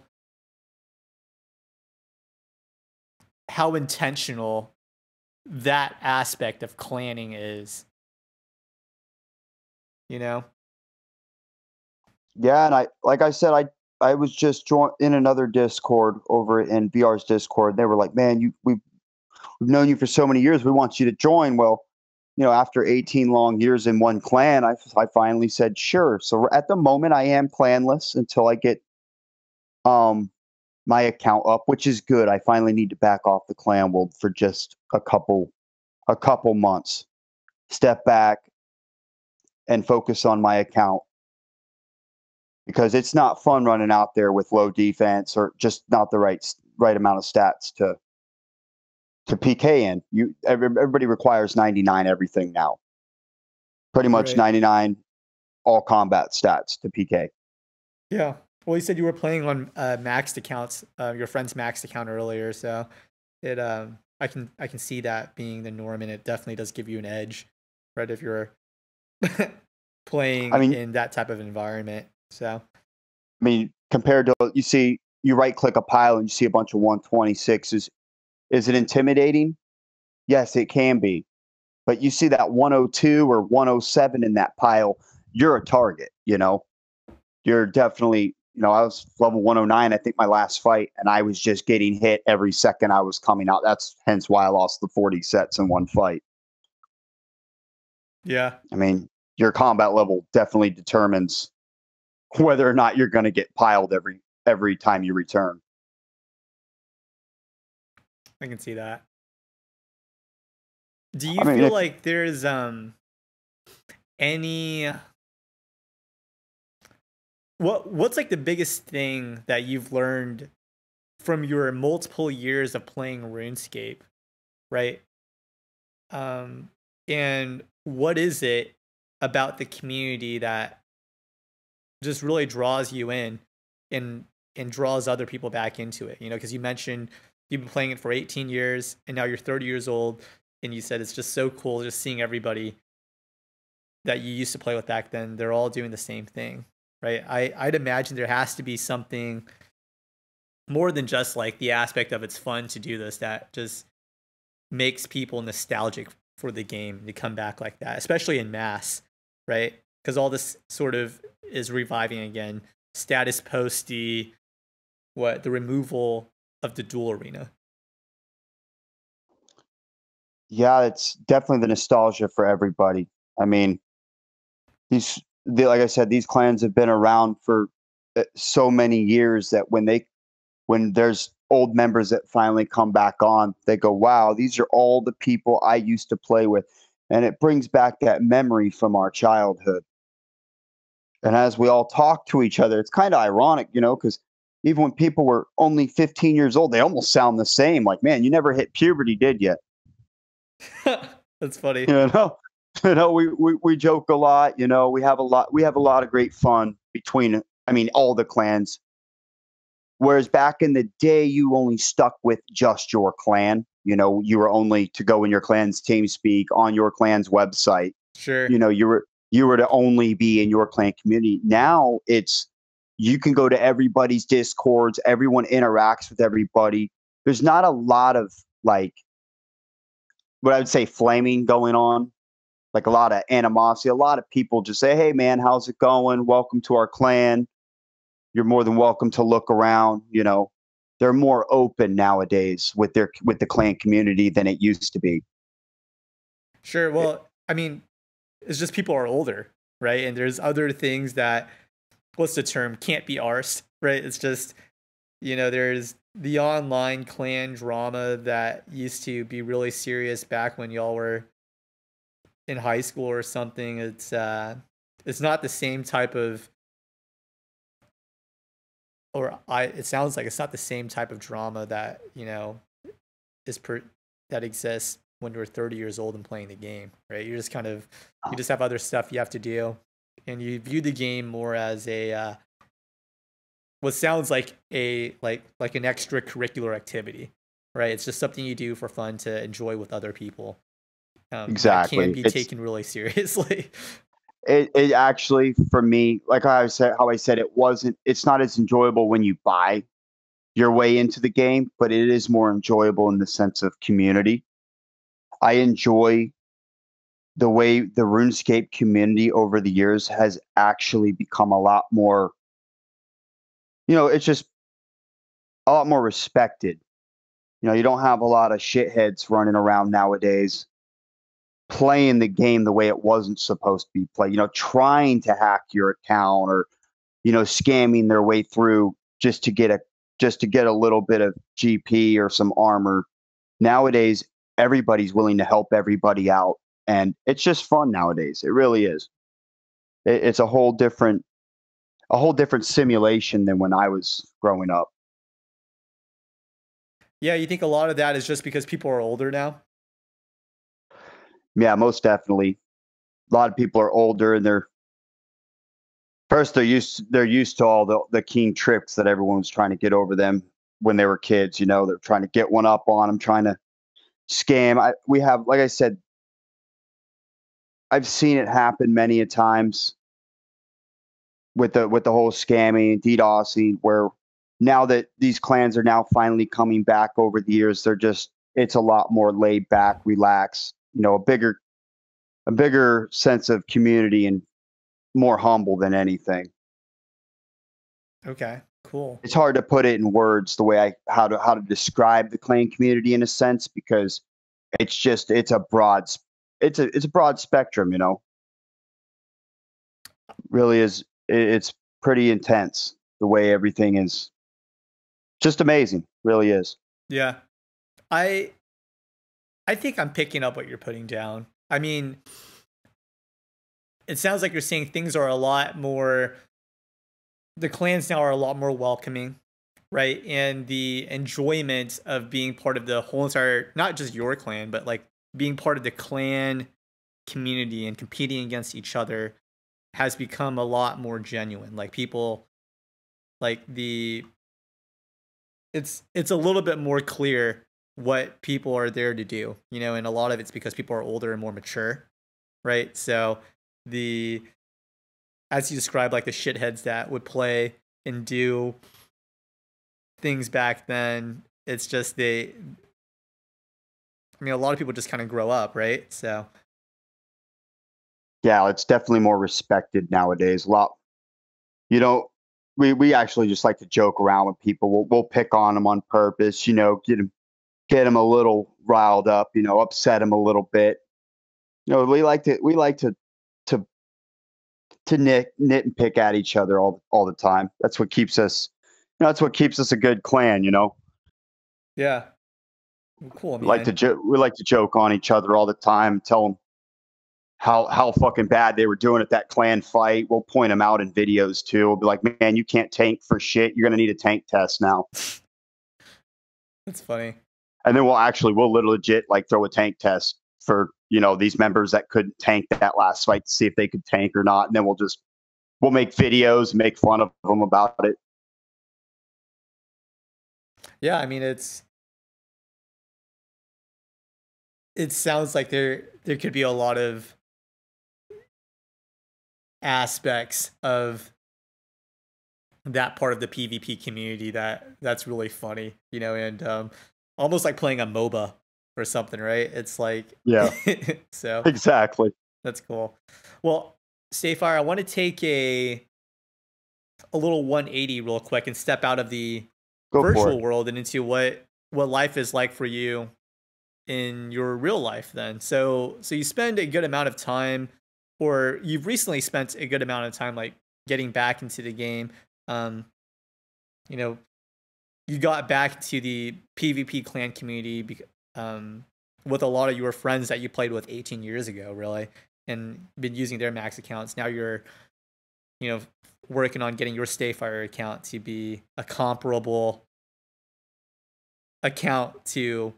intentional that aspect of clanning is. Yeah, and like I said, I was just in another Discord over in VR's Discord. They were like, "Man, we've known you for so many years. We want you to join." Well, after 18 long years in one clan, I finally said sure. So at the moment, I am clanless until I get my account up, which is good. I finally need to back off the clan world for just a couple months, step back, and focus on my account because it's not fun running out there with low defense or just not the right amount of stats to PK in. Everybody requires 99 everything now. Pretty much 99 all combat stats to PK. Yeah. Well, you said you were playing on maxed accounts, your friend's maxed account earlier, so it I can see that being the norm, and it definitely does give you an edge, right? If you're playing in that type of environment. So, I mean, compared to you right click a pile and you see a bunch of 126s. Is it intimidating? Yes, it can be. But you see that 102 or 107 in that pile, you're a target, You're definitely, I was level 109, I think my last fight, and I was just getting hit every second I was coming out. That's hence why I lost the 40 sets in one fight. Yeah. I mean, your combat level definitely determines whether or not you're going to get piled every time you return. I can see that. Do I you mean, feel if like there's any what's like the biggest thing that you've learned from your multiple years of playing RuneScape, right? Um and what is it about the community that just really draws you in and draws other people back into it? Because you mentioned you've been playing it for 18 years and now you're 30 years old, and you said it's just so cool just seeing everybody that you used to play with back then. They're all doing the same thing, right? I'd imagine there has to be something more than just like the aspect of it's fun to do this that just makes people nostalgic for the game to come back like that, especially in mass, right? Because all this sort of is reviving again. Status posty, the removal of the duel arena. Yeah, it's definitely the nostalgia for everybody. I mean, like I said, these clans have been around for so many years that when there's old members that finally come back on, they go, "Wow, these are all the people I used to play with," and it brings back that memory from our childhood. And as we all talk to each other, it's kind of ironic, because even when people were only 15 years old, they almost sound the same. Like, man, you never hit puberty, did you? That's funny. You know, we joke a lot. We have a lot of great fun between. I mean, all the clans. Whereas back in the day, you only stuck with just your clan. You were only to go in your clan's team speak on your clan's website. Sure. You were to only be in your clan community. Now you can go to everybody's discords. Everyone interacts with everybody. There's not a lot of like what I would say flaming going on, like a lot of animosity. A lot of people just say, "Hey man, how's it going? Welcome to our clan. You're more than welcome to look around." They're more open nowadays with the clan community than it used to be. Sure. Well, I mean, it's just people are older, right? And there's other things that, what's the term, can't be arsed, right? It's just, there's the online clan drama that used to be really serious back when y'all were in high school or something. It's not the same type of, it sounds like it's not the same type of drama that, that exists when you're 30 years old and playing the game, right? You're just you just have other stuff you have to do, and you view the game more as a what sounds like like an extracurricular activity, right? It's just something you do for fun to enjoy with other people. That can Exactly. be taken really seriously. It actually, for me, like how I said, it's not as enjoyable when you buy your way into the game, but it is more enjoyable in the sense of community. I enjoy the way the RuneScape community over the years has actually become a lot more, it's just a lot more respected. You don't have a lot of shitheads running around nowadays playing the game the way it wasn't supposed to be played, trying to hack your account or, scamming their way through just to get a little bit of GP or some armor. Nowadays, everybody's willing to help everybody out, and it's just fun nowadays. It really is. It's a whole different simulation than when I was growing up. Yeah, you think a lot of that is just because people are older now? Yeah, most definitely. A lot of people are older, and they're used to all the keen tricks that everyone was trying to get over them when they were kids. They're trying to get one up on them, trying to scam. We have, like I said, I've seen it happen many a times with the whole scamming, DDoSing, where now that these clans are now finally coming back over the years, it's a lot more laid back, relaxed, a bigger sense of community and more humble than anything. Okay, cool. It's hard to put it in words the way how to describe the clan community in a sense, because it's a it's a broad spectrum, you know. Really is it's pretty intense the way everything is. Just amazing, really is. Yeah. I I think I'm picking up what you're putting down. I mean, it sounds like you're saying things are a lot more, the clans now are a lot more welcoming, right? And the enjoyment of being part of the whole entire, not just your clan, but like being part of the clan community and competing against each other has become a lot more genuine. Like people, like the, it's a little bit more clear what people are there to do, you know, and a lot of it's because people are older and more mature, right? So the, as you described, like the shitheads that would play and do things back then, it's just they, I mean, a lot of people just kind of grow up, right? So Yeah, it's definitely more respected nowadays. A lot, you know, we actually just like to joke around with people. We'll pick on them on purpose, you know, get them a little riled up, you know, upset them a little bit. You know, we like to nit and pick at each other all the time. That's what keeps us, you know, that's what keeps us a good clan, you know. yeah, well, cool, We like man. we like to joke on each other all the time, tell them how fucking bad they were doing at that clan fight. We'll point them out in videos too. We'll be like, man, you can't tank for shit. You're gonna need a tank test now. That's funny. And then we'll legit like throw a tank test for, you know, these members that couldn't tank that last fight to see if they could tank or not. And then we'll make videos and make fun of them about it. Yeah, I mean, it sounds like there could be a lot of aspects of that part of the PvP community that's really funny, you know, and almost like playing a MOBA or something, right? It's like, Yeah, so exactly. that's cool. Well, StayFire, I want to take a little 180 real quick and step out of the Go for virtual it. world and into what life is like for you in your real life then. So you spend a good amount of time, or you've recently spent a good amount of time like getting back into the game. Um, you know, you got back to the PvP clan community with a lot of your friends that you played with 18 years ago, really, and been using their max accounts. Now you're, you know, working on getting your StayFire account to be a comparable account to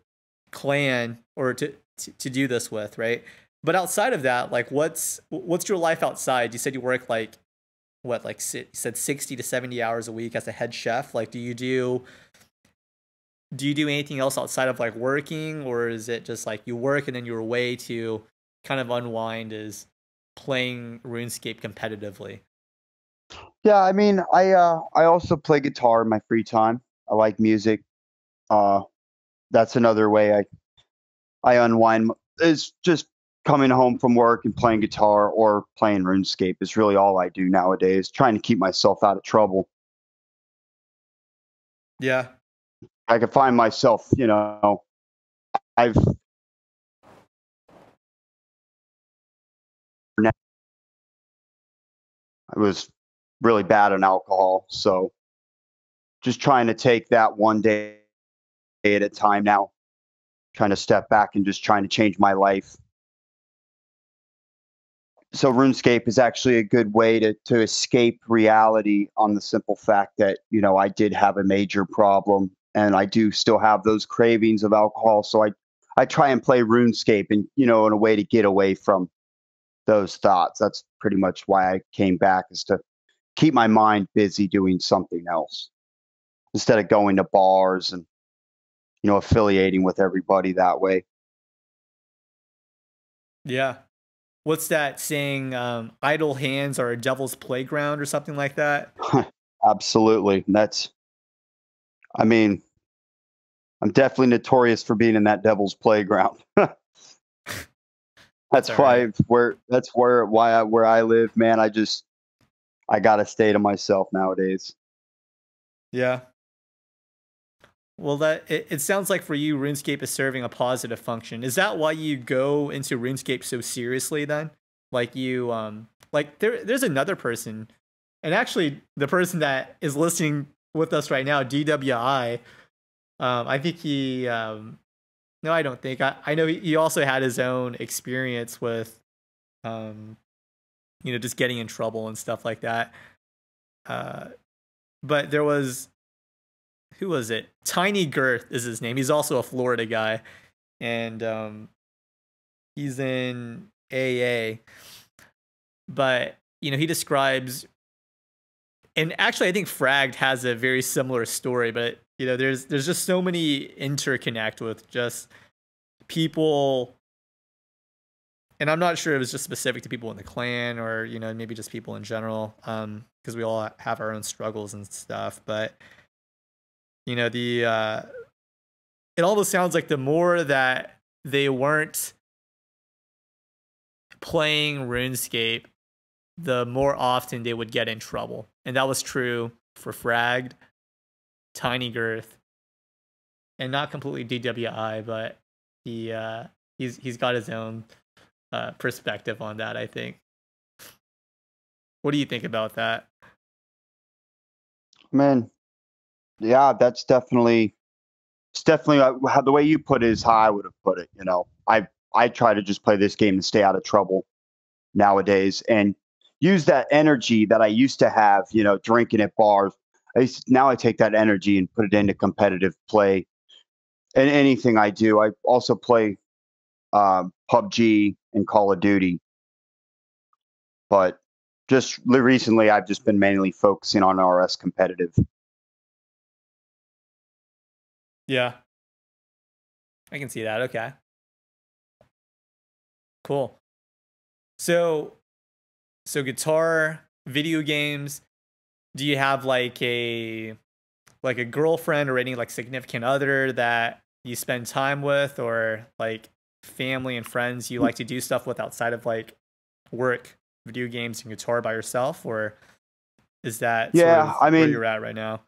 clan or to do this with, right? But outside of that, like what's your life outside? You said you work like what, like you said 60 to 70 hours a week as a head chef. Like do you do anything else outside of like working, or is it just like you work and then your way to kind of unwind is playing RuneScape competitively? Yeah, I mean, I also play guitar in my free time. I like music. Uh, that's another way I unwind. Is just coming home from work and playing guitar or playing RuneScape is really all I do nowadays. Trying to keep myself out of trouble. Yeah. I can find myself, you know, I've I was really bad on alcohol, so just trying to take that one day at a time now. Trying to step back and just trying to change my life. So RuneScape is actually a good way to escape reality on the simple fact that, you know, I did have a major problem and I do still have those cravings of alcohol. So I try and play RuneScape and, you know, in a way to get away from those thoughts. That's pretty much why I came back, is to keep my mind busy doing something else instead of going to bars and, you know, affiliating with everybody that way. Yeah. What's that saying? Idle hands are a devil's playground or something like that. Absolutely. I mean, I'm definitely notorious for being in that devil's playground. That's all right. Where I live, man. I gotta stay to myself nowadays. Yeah. Well, it sounds like for you, RuneScape is serving a positive function. Is that why you go into RuneScape so seriously then? Like you, like there's another person, and actually the person that is listening with us right now, DWI. I think he, no, I don't think. I know he also had his own experience with, um, just getting in trouble and stuff like that. Uh, but there was, who was it? Tiny Girth is his name. He's also a Florida guy, and he's in AA. But he describes, and actually, I think Fragged has a very similar story. But there's just so many interconnect with just people, and I'm not sure it was just specific to people in the clan or maybe just people in general, because we all have our own struggles and stuff. But the it almost sounds like the more that they weren't playing RuneScape, the more often they would get in trouble. And that was true for Fragged, Tiny Girth, and not completely DWI, but he's got his own perspective on that, I think. What do you think about that? Man, yeah, it's definitely how the way you put it is how I would have put it. I try to just play this game and stay out of trouble nowadays, and use that energy that I used to have, drinking at bars. Now I take that energy and put it into competitive play. And anything I do, I also play PUBG and Call of Duty. But just recently, I've just been mainly focusing on RS competitive. Yeah, I can see that. Okay, cool. So guitar, video games. Do you have like a girlfriend or any like significant other that you spend time with, or like family and friends you like to do stuff with outside of like work, video games, and guitar by yourself, or is that sort Yeah, of I where mean, you're at right now?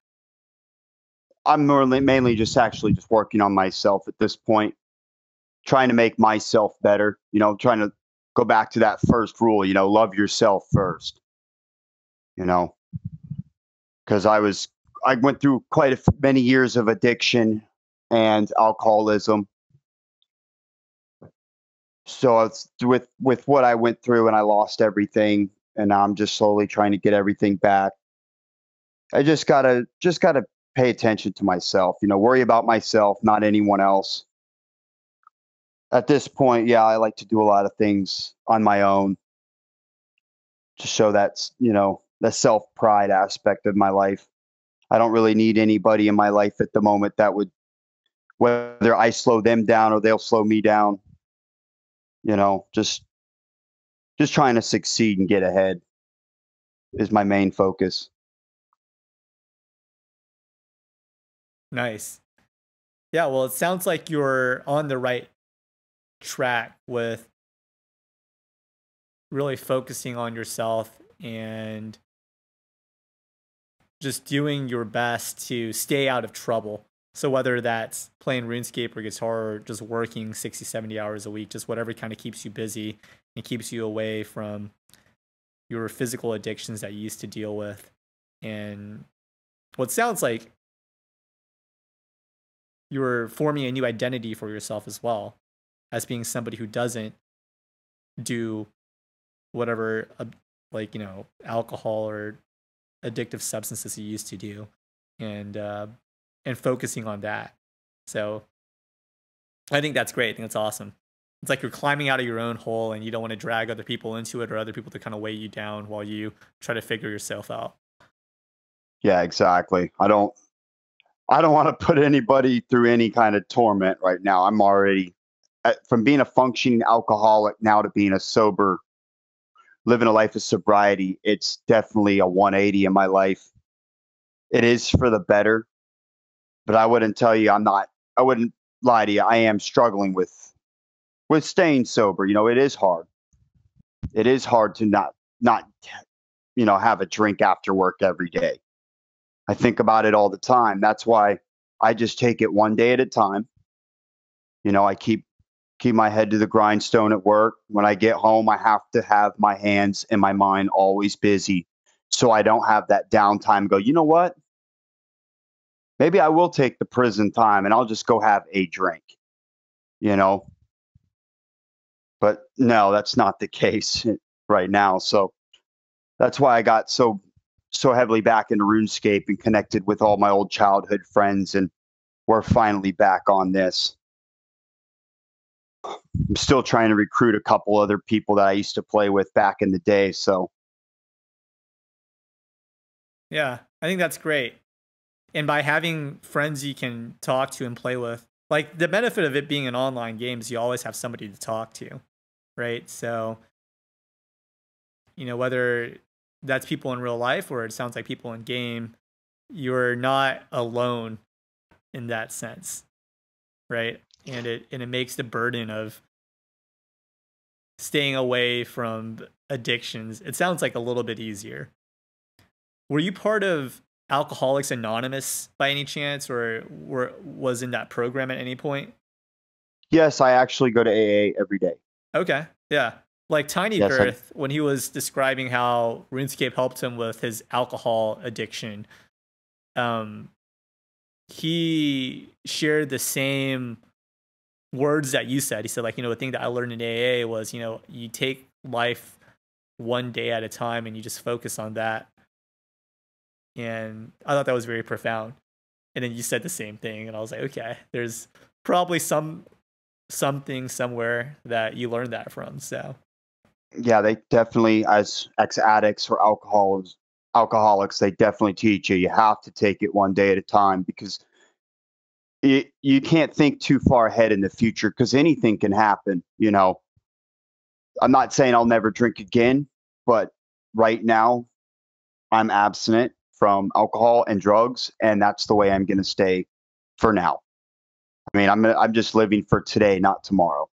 I'm mainly just actually just working on myself at this point, trying to make myself better, trying to go back to that first rule, love yourself first, you know, because I went through quite many years of addiction and alcoholism. So it's with what I went through, and I lost everything, and now I'm just slowly trying to get everything back. I just gotta pay attention to myself, worry about myself, not anyone else. At this point, yeah, I like to do a lot of things on my own to show the self pride aspect of my life. I don't really need anybody in my life at the moment that would, whether I slow them down or they'll slow me down. Just trying to succeed and get ahead is my main focus. Nice. Yeah, well, it sounds like you're on the right track with really focusing on yourself and just doing your best to stay out of trouble. So whether that's playing RuneScape or guitar or just working 60, 70 hours a week, just whatever kind of keeps you busy and keeps you away from your physical addictions that you used to deal with. And what sounds like you're forming a new identity for yourself as well, as being somebody who doesn't do whatever, alcohol or addictive substances you used to do, and focusing on that. So I think that's great. I think that's awesome. It's like you're climbing out of your own hole, and you don't want to drag other people into it or other people to kind of weigh you down while you try to figure yourself out. Yeah, exactly. I don't want to put anybody through any kind of torment right now. I'm already from being a functioning alcoholic now to being a sober, living a life of sobriety. It's definitely a 180 in my life. It is for the better, but I wouldn't tell you I wouldn't lie to you. I am struggling with staying sober. It is hard. It is hard to not have a drink after work every day. I think about it all the time. That's why I just take it one day at a time. I keep my head to the grindstone at work. When I get home, I have to have my hands and my mind always busy, so I don't have that downtime. Go, you know what? Maybe I will take the prison time and I'll just go have a drink. You know, but no, that's not the case right now. So that's why I got so heavily back into RuneScape and connected with all my old childhood friends, and we're finally back on this. I'm still trying to recruit a couple other people that I used to play with back in the day. So Yeah, I think that's great. And by having friends you can talk to and play with, like the benefit of it being an online game is you always have somebody to talk to, right? So, whether that's people in real life or it sounds like people in game, you're not alone in that sense, right? And it makes the burden of staying away from addictions, it sounds like a little bit easier. Were you part of Alcoholics Anonymous by any chance, or was in that program at any point? yes, I actually go to AA every day. Okay, yeah. Like Tiny Yes, Girth, when he was describing how RuneScape helped him with his alcohol addiction, he shared the same words that you said. He said, like, the thing that I learned in AA was, you take life one day at a time and you just focus on that. And I thought that was very profound. And then you said the same thing, and I was like, okay, there's probably something somewhere that you learned that from. So yeah, they definitely, as ex-addicts or alcoholics, they definitely teach you have to take it one day at a time, because you can't think too far ahead in the future, because anything can happen. I'm not saying I'll never drink again, but right now I'm abstinent from alcohol and drugs, and that's the way I'm going to stay for now. I mean, I'm just living for today, not tomorrow.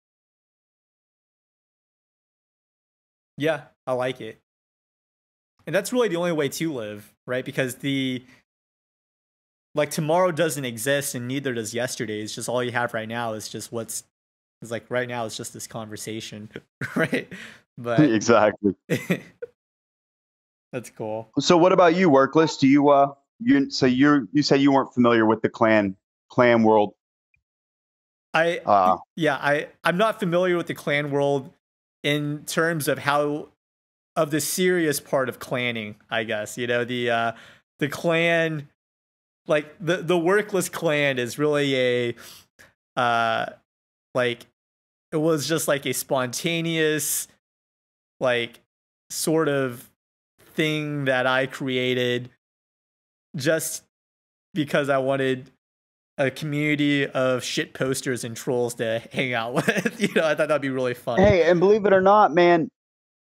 yeah, I like it. And that's really the only way to live, right? Because tomorrow doesn't exist and neither does yesterday. It's just all you have right now is just right now it's just this conversation, right? But Exactly. that's cool. So what about you, Workless? Do you say you weren't familiar with the clan world? I'm not familiar with the clan world in terms of of the serious part of clanning, I guess. The clan, like the Workless clan is really like it was just like a spontaneous, like, sort of thing that I created just because I wanted a community of shit posters and trolls to hang out with. I thought that'd be really funny. Hey, and believe it or not, man,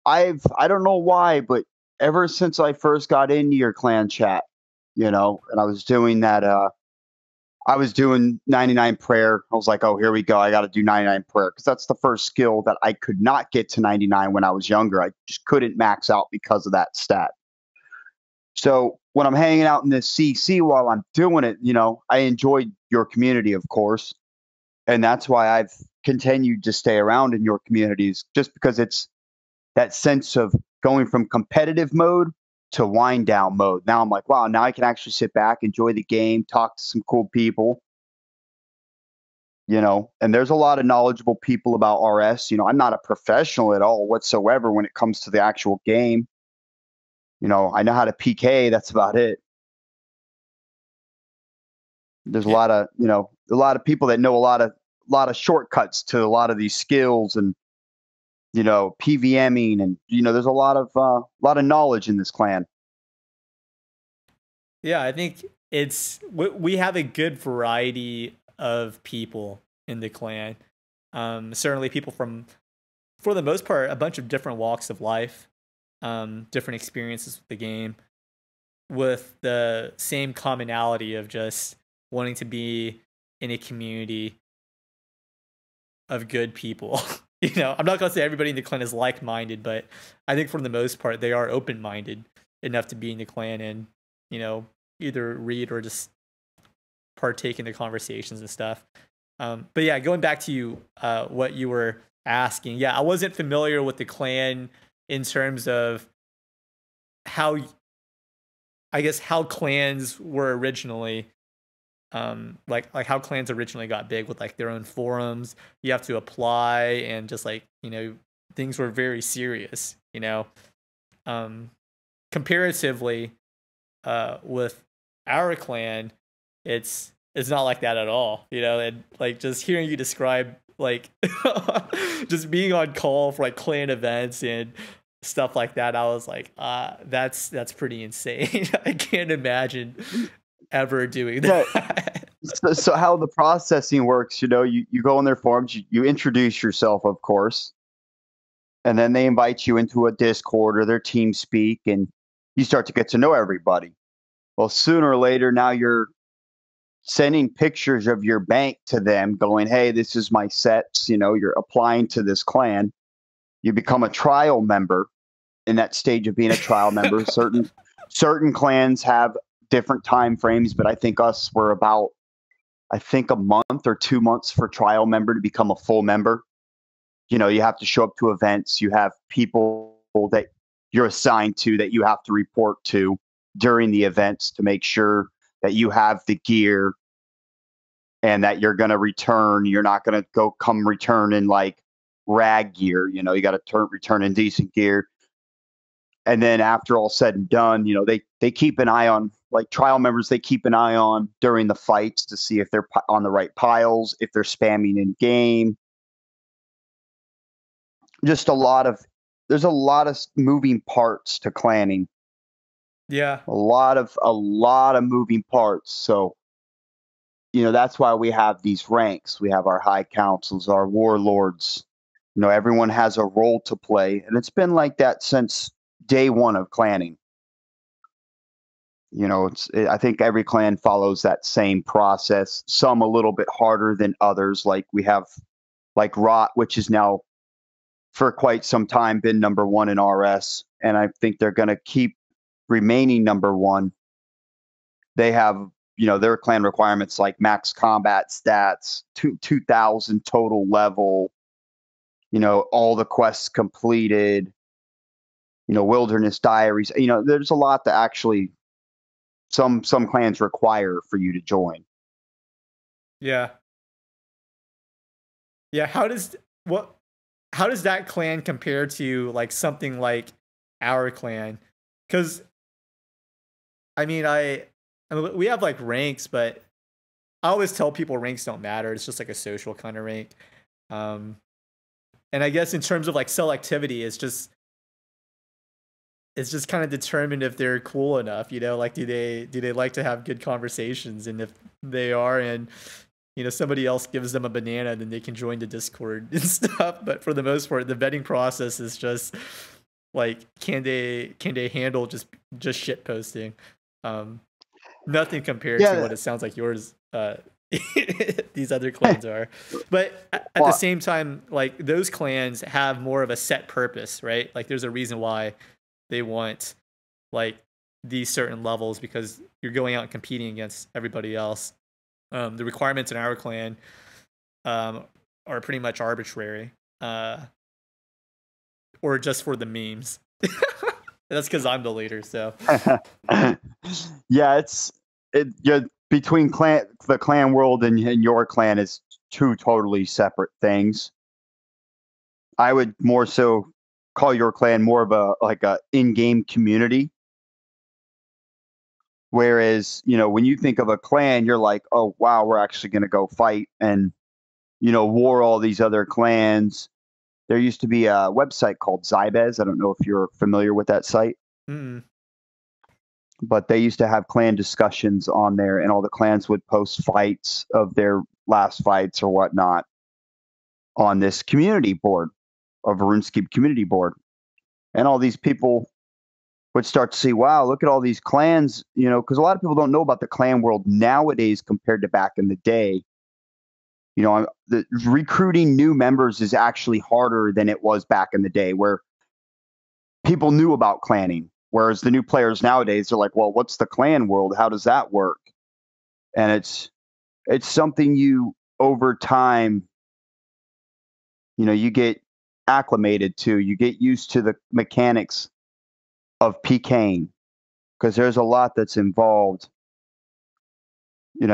I don't know why, but ever since I first got into your clan chat, and I was doing that, I was doing 99 prayer. I was like, oh, here we go. I got to do 99 prayer, because that's the first skill that I could not get to 99 when I was younger. I just couldn't max out because of that stat. So when I'm hanging out in this CC while I'm doing it, I enjoyed your community, of course. And that's why I've continued to stay around in your communities, just because it's that sense of going from competitive mode to wind down mode. Now I'm like, wow, now I can actually sit back, enjoy the game, talk to some cool people, and there's a lot of knowledgeable people about RS. I'm not a professional at all whatsoever when it comes to the actual game. I know how to PK. That's about it. There's a lot of people that know a lot of shortcuts to a lot of these skills, and PVMing, and there's a lot of knowledge in this clan. Yeah, I think we have a good variety of people in the clan. Certainly people from, for the most part, a bunch of different walks of life, different experiences with the game, with the same commonality of just wanting to be in a community of good people. I'm not going to say everybody in the clan is like-minded, but I think for the most part, they are open-minded enough to be in the clan and, either read or just partake in the conversations and stuff. But yeah, going back to you, what you were asking. Yeah, I wasn't familiar with the clan in terms of how, I guess, how clans were originally, like how clans originally got big with like their own forums. You have to apply, and just like, things were very serious, comparatively, with our clan, it's not like that at all, and like just hearing you describe like just being on call for like clan events and stuff like that, I was like, that's pretty insane. I can't imagine ever doing that. So how the processing works, you go on their forums, you introduce yourself, of course, and then they invite you into a Discord or their team speak, and you start to get to know everybody. Well, sooner or later, now you're sending pictures of your bank to them going, hey, this is my sets, you're applying to this clan. You become a trial member. In that stage of being a trial member, certain clans have different time frames, but I think us were about, a month or 2 months for trial member to become a full member. You have to show up to events. You have people that you're assigned to that you have to report to during the events to make sure that you have the gear and that you're going to return. You're not going to come return in like rag gear. You got to return in decent gear. And then after all said and done, they keep an eye on, like trial members, they keep an eye on during the fights to see if they're on the right piles, if they're spamming in game. There's a lot of moving parts to clanning. Yeah. A lot of moving parts. So, that's why we have these ranks. We have our high councils, our warlords. Everyone has a role to play. And it's been like that since day one of clanning. I think every clan follows that same process. Some a little bit harder than others. Like we have like Rot, which is now for quite some time been number one in RS. And I think they're going to keep remaining number one. They have, their clan requirements like max combat stats, 2,000 total level, all the quests completed, wilderness diaries. There's a lot that actually some clans require for you to join. Yeah. Yeah. How does that clan compare to like something like our clan? Because I mean, we have like ranks, but I always tell people ranks don't matter. It's just like a social kind of rank. And I guess in terms of like selectivity, it's just kind of determined if they're cool enough, like do they like to have good conversations, and if they are, and somebody else gives them a banana, then they can join the Discord and stuff. But for the most part, the vetting process is just like, can they handle just shit posting? Nothing compared to what it sounds like yours these other clans are. But at the same time, like those clans have more of a set purpose, right? Like there's a reason why they want like these certain levels, because you're going out and competing against everybody else. The requirements in our clan are pretty much arbitrary, or just for the memes. That's because I'm the leader. So yeah, between the clan world and your clan is two totally separate things. I would more so call your clan more of a in-game community. Whereas, when you think of a clan, you're like, oh, wow, we're actually going to go fight and, war all these other clans. There used to be a website called Zybez. I don't know if you're familiar with that site. Mm-mm. But they used to have clan discussions on there, and all the clans would post fights of their last fights or whatnot on this community board, of a RuneScape community board. And all these people would start to see, wow, look at all these clans, because a lot of people don't know about the clan world nowadays compared to back in the day. The recruiting new members is actually harder than it was back in the day, where people knew about clanning. Whereas the new players nowadays are like, well, what's the clan world? How does that work? And it's something you over time, you get acclimated to. You get used to the mechanics of pking because there's a lot that's involved. You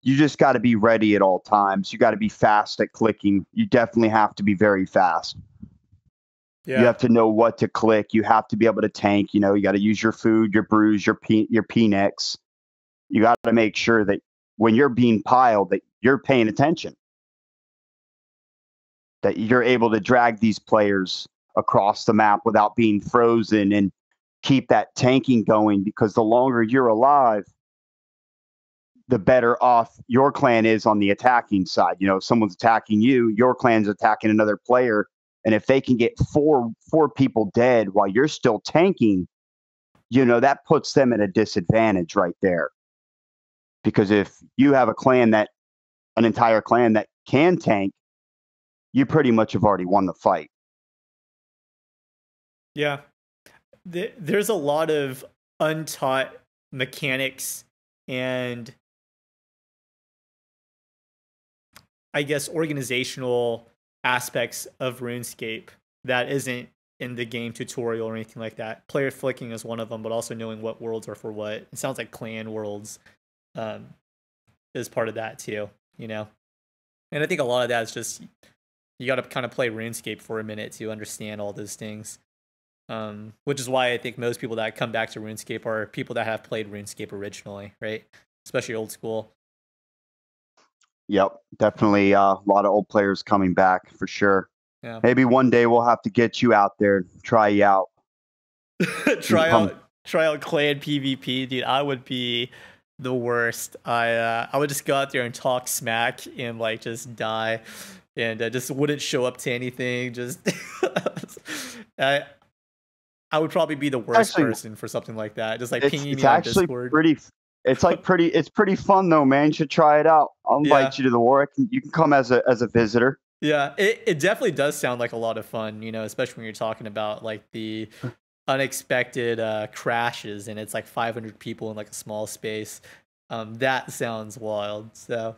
just got to be ready at all times. You got to be fast at clicking. You definitely have to be very fast. Yeah. You have to know what to click. You have to be able to tank. You got to use your food, your brews, your pnex. You got to make sure that when you're being piled, that you're paying attention, that you're able to drag these players across the map without being frozen and keep that tanking going. Because the longer you're alive, the better off your clan is on the attacking side. If someone's attacking you, your clan's attacking another player. And if they can get four people dead while you're still tanking, that puts them at a disadvantage right there. Because if you have an entire clan that can tank, you pretty much have already won the fight. Yeah. There's a lot of untaught mechanics and, I guess, organizational aspects of RuneScape that isn't in the game tutorial or anything like that. Player flicking is one of them, but also knowing what worlds are for what. It sounds like clan worlds is part of that too, And I think a lot of that is just, you got to kind of play RuneScape for a minute to understand all those things. Which is why I think most people that come back to RuneScape are people that have played RuneScape originally, right? Especially old school. Yep, definitely a lot of old players coming back for sure. Yeah. Maybe one day we'll have to get you out there, try you out. try out clan PvP, dude. I would be the worst. I would just go out there and talk smack and just die, and just wouldn't show up to anything. Just I would probably be the worst person for something like that. Just pinging me on Discord. It's pretty fun though, man. You should try it out. I'll invite you to the war. You can come as a visitor. Yeah, it definitely does sound like a lot of fun, especially when you're talking about the unexpected crashes and it's 500 people in a small space. That sounds wild. So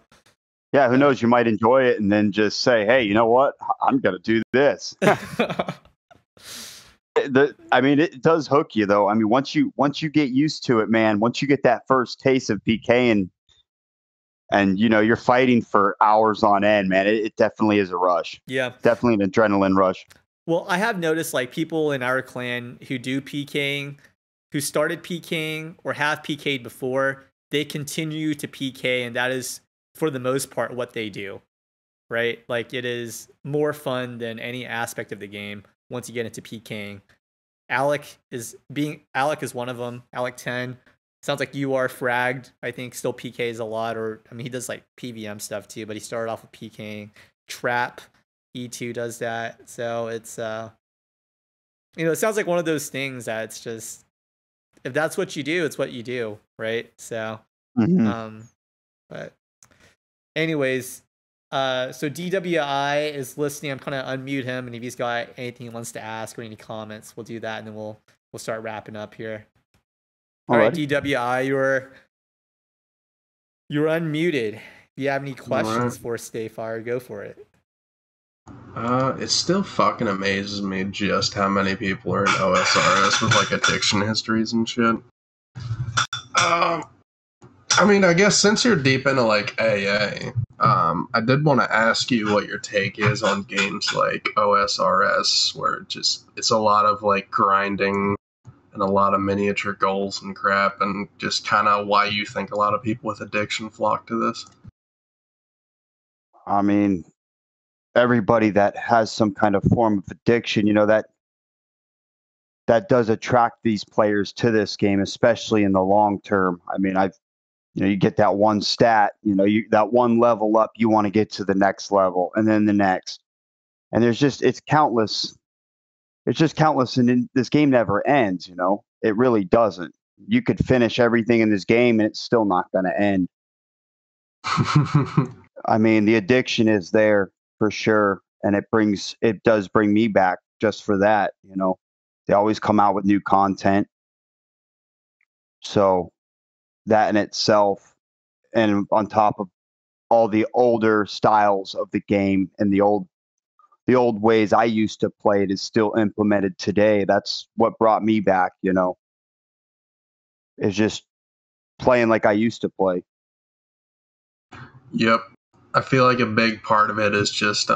yeah, who knows? You might enjoy it and then just say, hey, you know what? I'm gonna do this. It does hook you though. Once you get used to it, man, once you get that first taste of PK and you're fighting for hours on end, man, it definitely is a rush. Yeah. Definitely an adrenaline rush. Well, I have noticed people in our clan who do PKing, who started PKing or have PK'd before, they continue to PK, and that is for the most part what they do. Right? It is more fun than any aspect of the game once you get into PKing. Alec is one of them. Alec 10. Sounds like you are fragged. I think still PKs a lot, or he does PVM stuff too, but he started off with PKing. Trap E2 does that. So it's it sounds like one of those things that it's just, if that's what you do, it's what you do, right? So but anyways, so DWI is listening. I'm gonna unmute him, and if he's got anything he wants to ask or any comments, we'll do that, and then we'll start wrapping up here. All right, DWI, you're unmuted. If you have any questions for StayFire, go for it. It still fucking amazes me just how many people are in OSRS with addiction histories and shit. I guess since you're deep into AA, I did want to ask you what your take is on games like OSRS, where it's a lot of grinding and a lot of miniature goals and crap, and just kind of why you think a lot of people with addiction flock to this. Everybody that has some kind of form of addiction, that does attract these players to this game, especially in the long term. You get that one stat, that one level up, you want to get to the next level and then the next. And it's countless. It's just countless. And this game never ends, it really doesn't. You could finish everything in this game and it's still not going to end. The addiction is there for sure. And it does bring me back just for that. They always come out with new content. So that in itself, and on top of all the older styles of the game and the old ways I used to play it is still implemented today. That's what brought me back, is just playing like I used to play. Yep. I feel like a big part of it is just,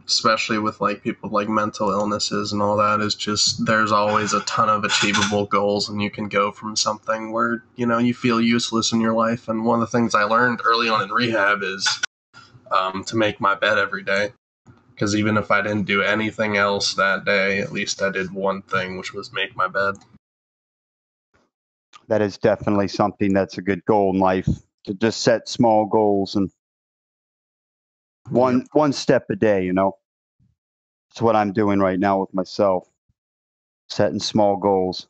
especially with like people with like mental illnesses and all that, is just there's always a ton of achievable goals, and you can go from something where you feel useless in your life. And one of the things I learned early on in rehab is to make my bed every day, because even if I didn't do anything else that day, at least I did one thing, which was make my bed. That is definitely something that's a good goal in life, to just set small goals and one step a day, It's what I'm doing right now with myself, setting small goals.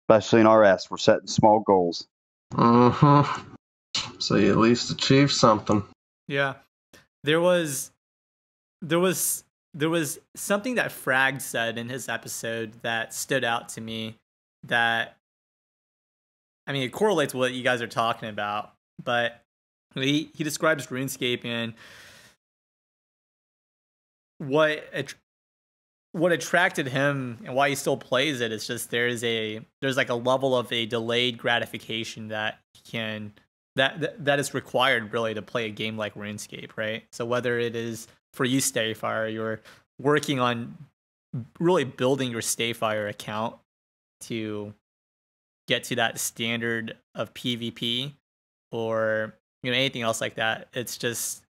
Especially in RS, we're setting small goals. Mm-hmm. So you at least achieve something. Yeah. There was something that Frag said in his episode that stood out to me, that, I mean, it correlates with what you guys are talking about, but he describes RuneScape, and what attracted him and why he still plays it is just there's like a level of a delayed gratification that is required really to play a game like RuneScape, right? So whether it is for you, StayFire, you're working on really building your StayFire account to get to that standard of PvP, or anything else like that, it's just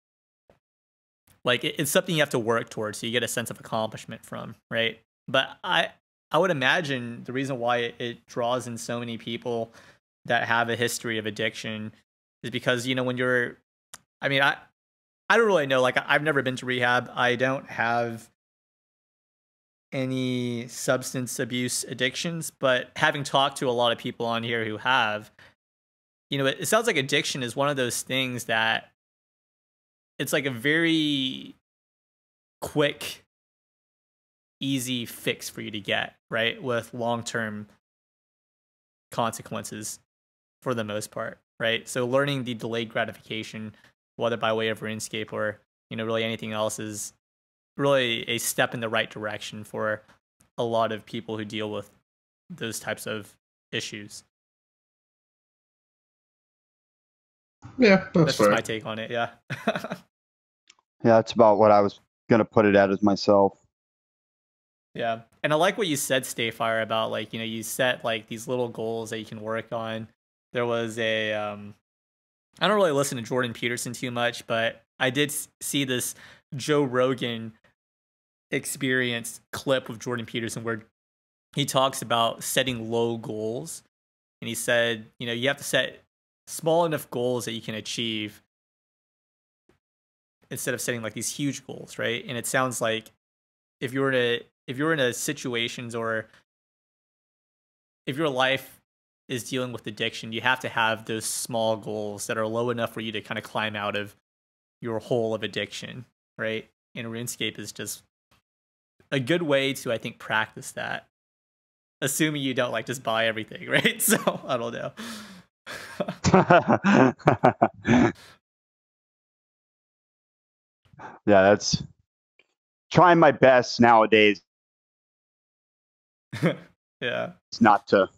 like it's something you have to work towards, so you get a sense of accomplishment from, right? But I would imagine the reason why it draws in so many people that have a history of addiction is because when you're, I mean, I don't really know, like I've never been to rehab. I don't have any substance abuse addictions, but having talked to a lot of people on here who have, it sounds like addiction is one of those things that it's like a very quick, easy fix for you to get, right? With long-term consequences for the most part, right? So learning the delayed gratification, whether by way of RuneScape or, really anything else, is really a step in the right direction for a lot of people who deal with those types of issues. Yeah, that's just my take on it. Yeah. Yeah, that's about what I was going to put it at as myself. Yeah. And I like what you said, StayFire, about like, you set like these little goals that you can work on. There was a, I don't really listen to Jordan Peterson too much, but I did see this Joe Rogan experience clip with Jordan Peterson where he talks about setting low goals. And he said, you have to set small enough goals that you can achieve instead of setting like these huge goals, right? And it sounds like if you're in a situations, or if your life is dealing with addiction, you have to have those small goals that are low enough for you to kind of climb out of your hole of addiction, right? And RuneScape is just a good way to, I think, practice that, assuming you don't like just buy everything, right? So I don't know. Yeah, that's trying my best nowadays. Yeah. It's not to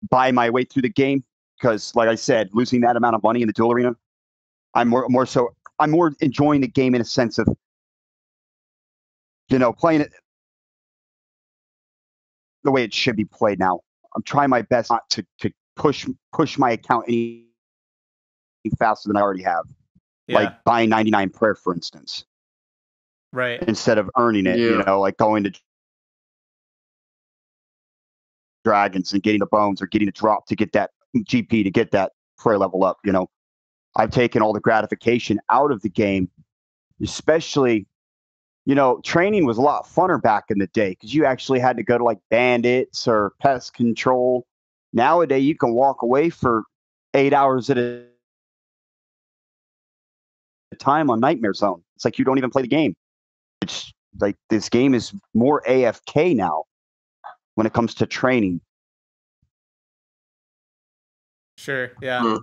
buy my way through the game, because, like I said, losing that amount of money in the duel arena, I'm more enjoying the game in a sense of, playing it the way it should be played now. I'm trying my best not to push my account any faster than I already have. Yeah. Like buying 99 prayer, for instance. Right. Instead of earning it, like going to dragons and getting the bones or getting a drop to get that GP, to get that prayer level up. I've taken all the gratification out of the game, especially, training was a lot funner back in the day because you actually had to go to like bandits or pest control. Nowadays, you can walk away for 8 hours at a time on Nightmare Zone. It's like you don't even play the game. It's like this game is more AFK now when it comes to training. Sure. Yeah. Hmm.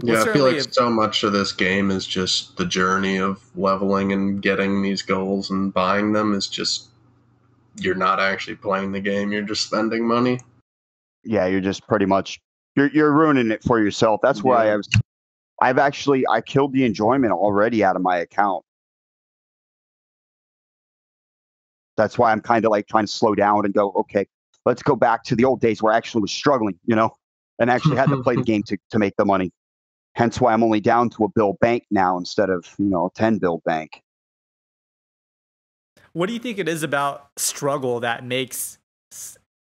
Well, Yeah, I feel like certainly, so much of this game is just the journey of leveling and getting these goals and buying them is just you're not actually playing the game, you're just spending money. Yeah, you're just pretty much you're ruining it for yourself. That's why Yeah. I killed the enjoyment already out of my account. That's why I'm kind of like trying to slow down and go, okay, let's go back to the old days where I actually was struggling, and actually had to play the game to make the money. Hence why I'm only down to a bill bank now instead of, a 10 bill bank. what do you think it is about struggle that makes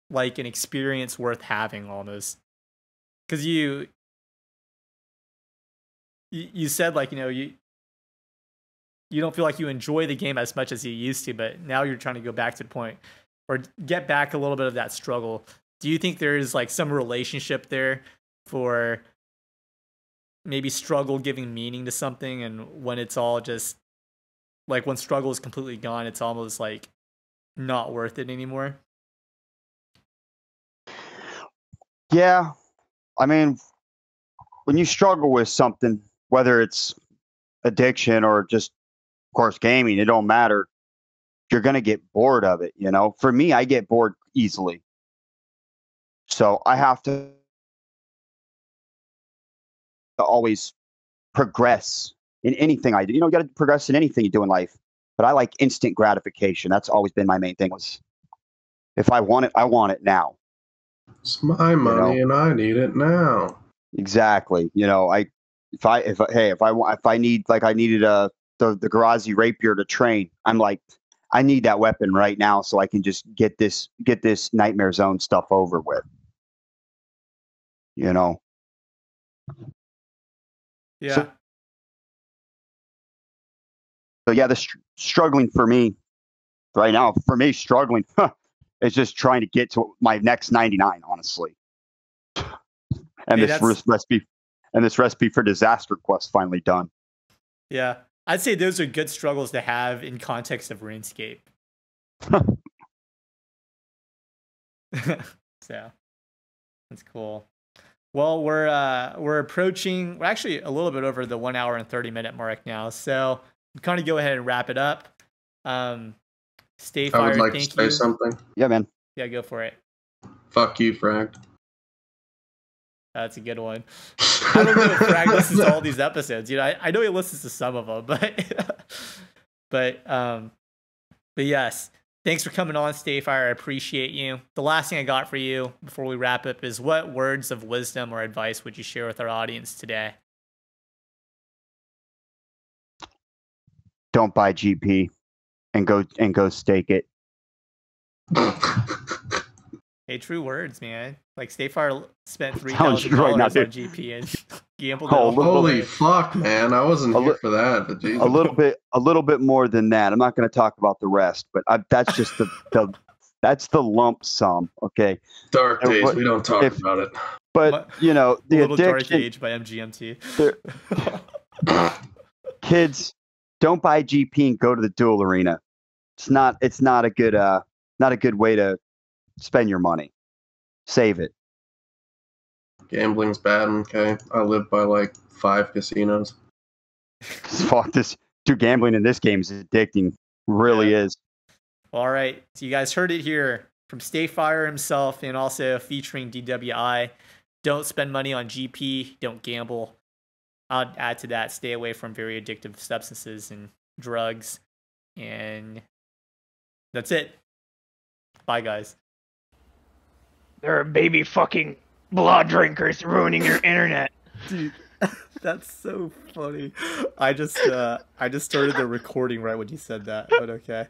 like an experience worth having almost? Because you said like, you don't feel like you enjoy the game as much as you used to, but now you're trying to go back to the point or get back a little bit of that struggle. Do you think there's like some relationship there for maybe struggle giving meaning to something, and when it's all just like when struggle is completely gone, it's almost like not worth it anymore? Yeah. I mean, when you struggle with something, whether it's addiction or just, of course, gaming, it don't matter. You're going to get bored of it. For me, I get bored easily. So I have to always progress in anything I do. You got to progress in anything you do in life. But I like instant gratification. That's always been my main thing. Was if I want it, I want it now. It's my money and I need it now. Exactly. If I need, like I needed the Garazi rapier to train, I'm like, I need that weapon right now so I can just get this Nightmare Zone stuff over with. Yeah. So yeah, the struggling for me right now, struggling is just trying to get to my next 99, honestly. And Hey, this recipe for Disaster Quest finally done. Yeah. I'd say those are good struggles to have in context of RuneScape. So that's cool. Well, we're actually a little bit over the 1 hour and 30-minute mark now. So we'll kind of go ahead and wrap it up. StayFire, I would like thank to say you. something. Yeah, man. Yeah, go for it. Fuck you, Frag. That's a good one. I don't know if Frag listens to all these episodes. I know he listens to some of them, but yes. Thanks for coming on, StayFire. I appreciate you. The last thing I got for you before we wrap up is, what words of wisdom or advice would you share with our audience today? Don't buy GP and go stake it. Hey, true words, man. Like StayFire spent $3,000 right now, on dude. GP and gambled. Holy fuck, man! I wasn't here for that. But Jesus. A little bit more than that. I'm not going to talk about the rest, but that's just that's the lump sum. Okay. Dark days. We don't talk about it. But the Little addiction. Dark Age by MGMT. Kids, don't buy GP and go to the duel arena. It's not a good way to spend your money. Save it. Gambling's bad, okay? I live by like 5 casinos. Fuck this. Dude, gambling in this game is addicting. Really is. All right. So you guys heard it here from StayFire himself, and also featuring DWI. Don't spend money on GP. Don't gamble. I'll add to that, stay away from very addictive substances and drugs. And that's it. Bye, guys. There are baby fucking blood drinkers ruining your internet. Dude, that's so funny. I just started the recording right when you said that, but okay.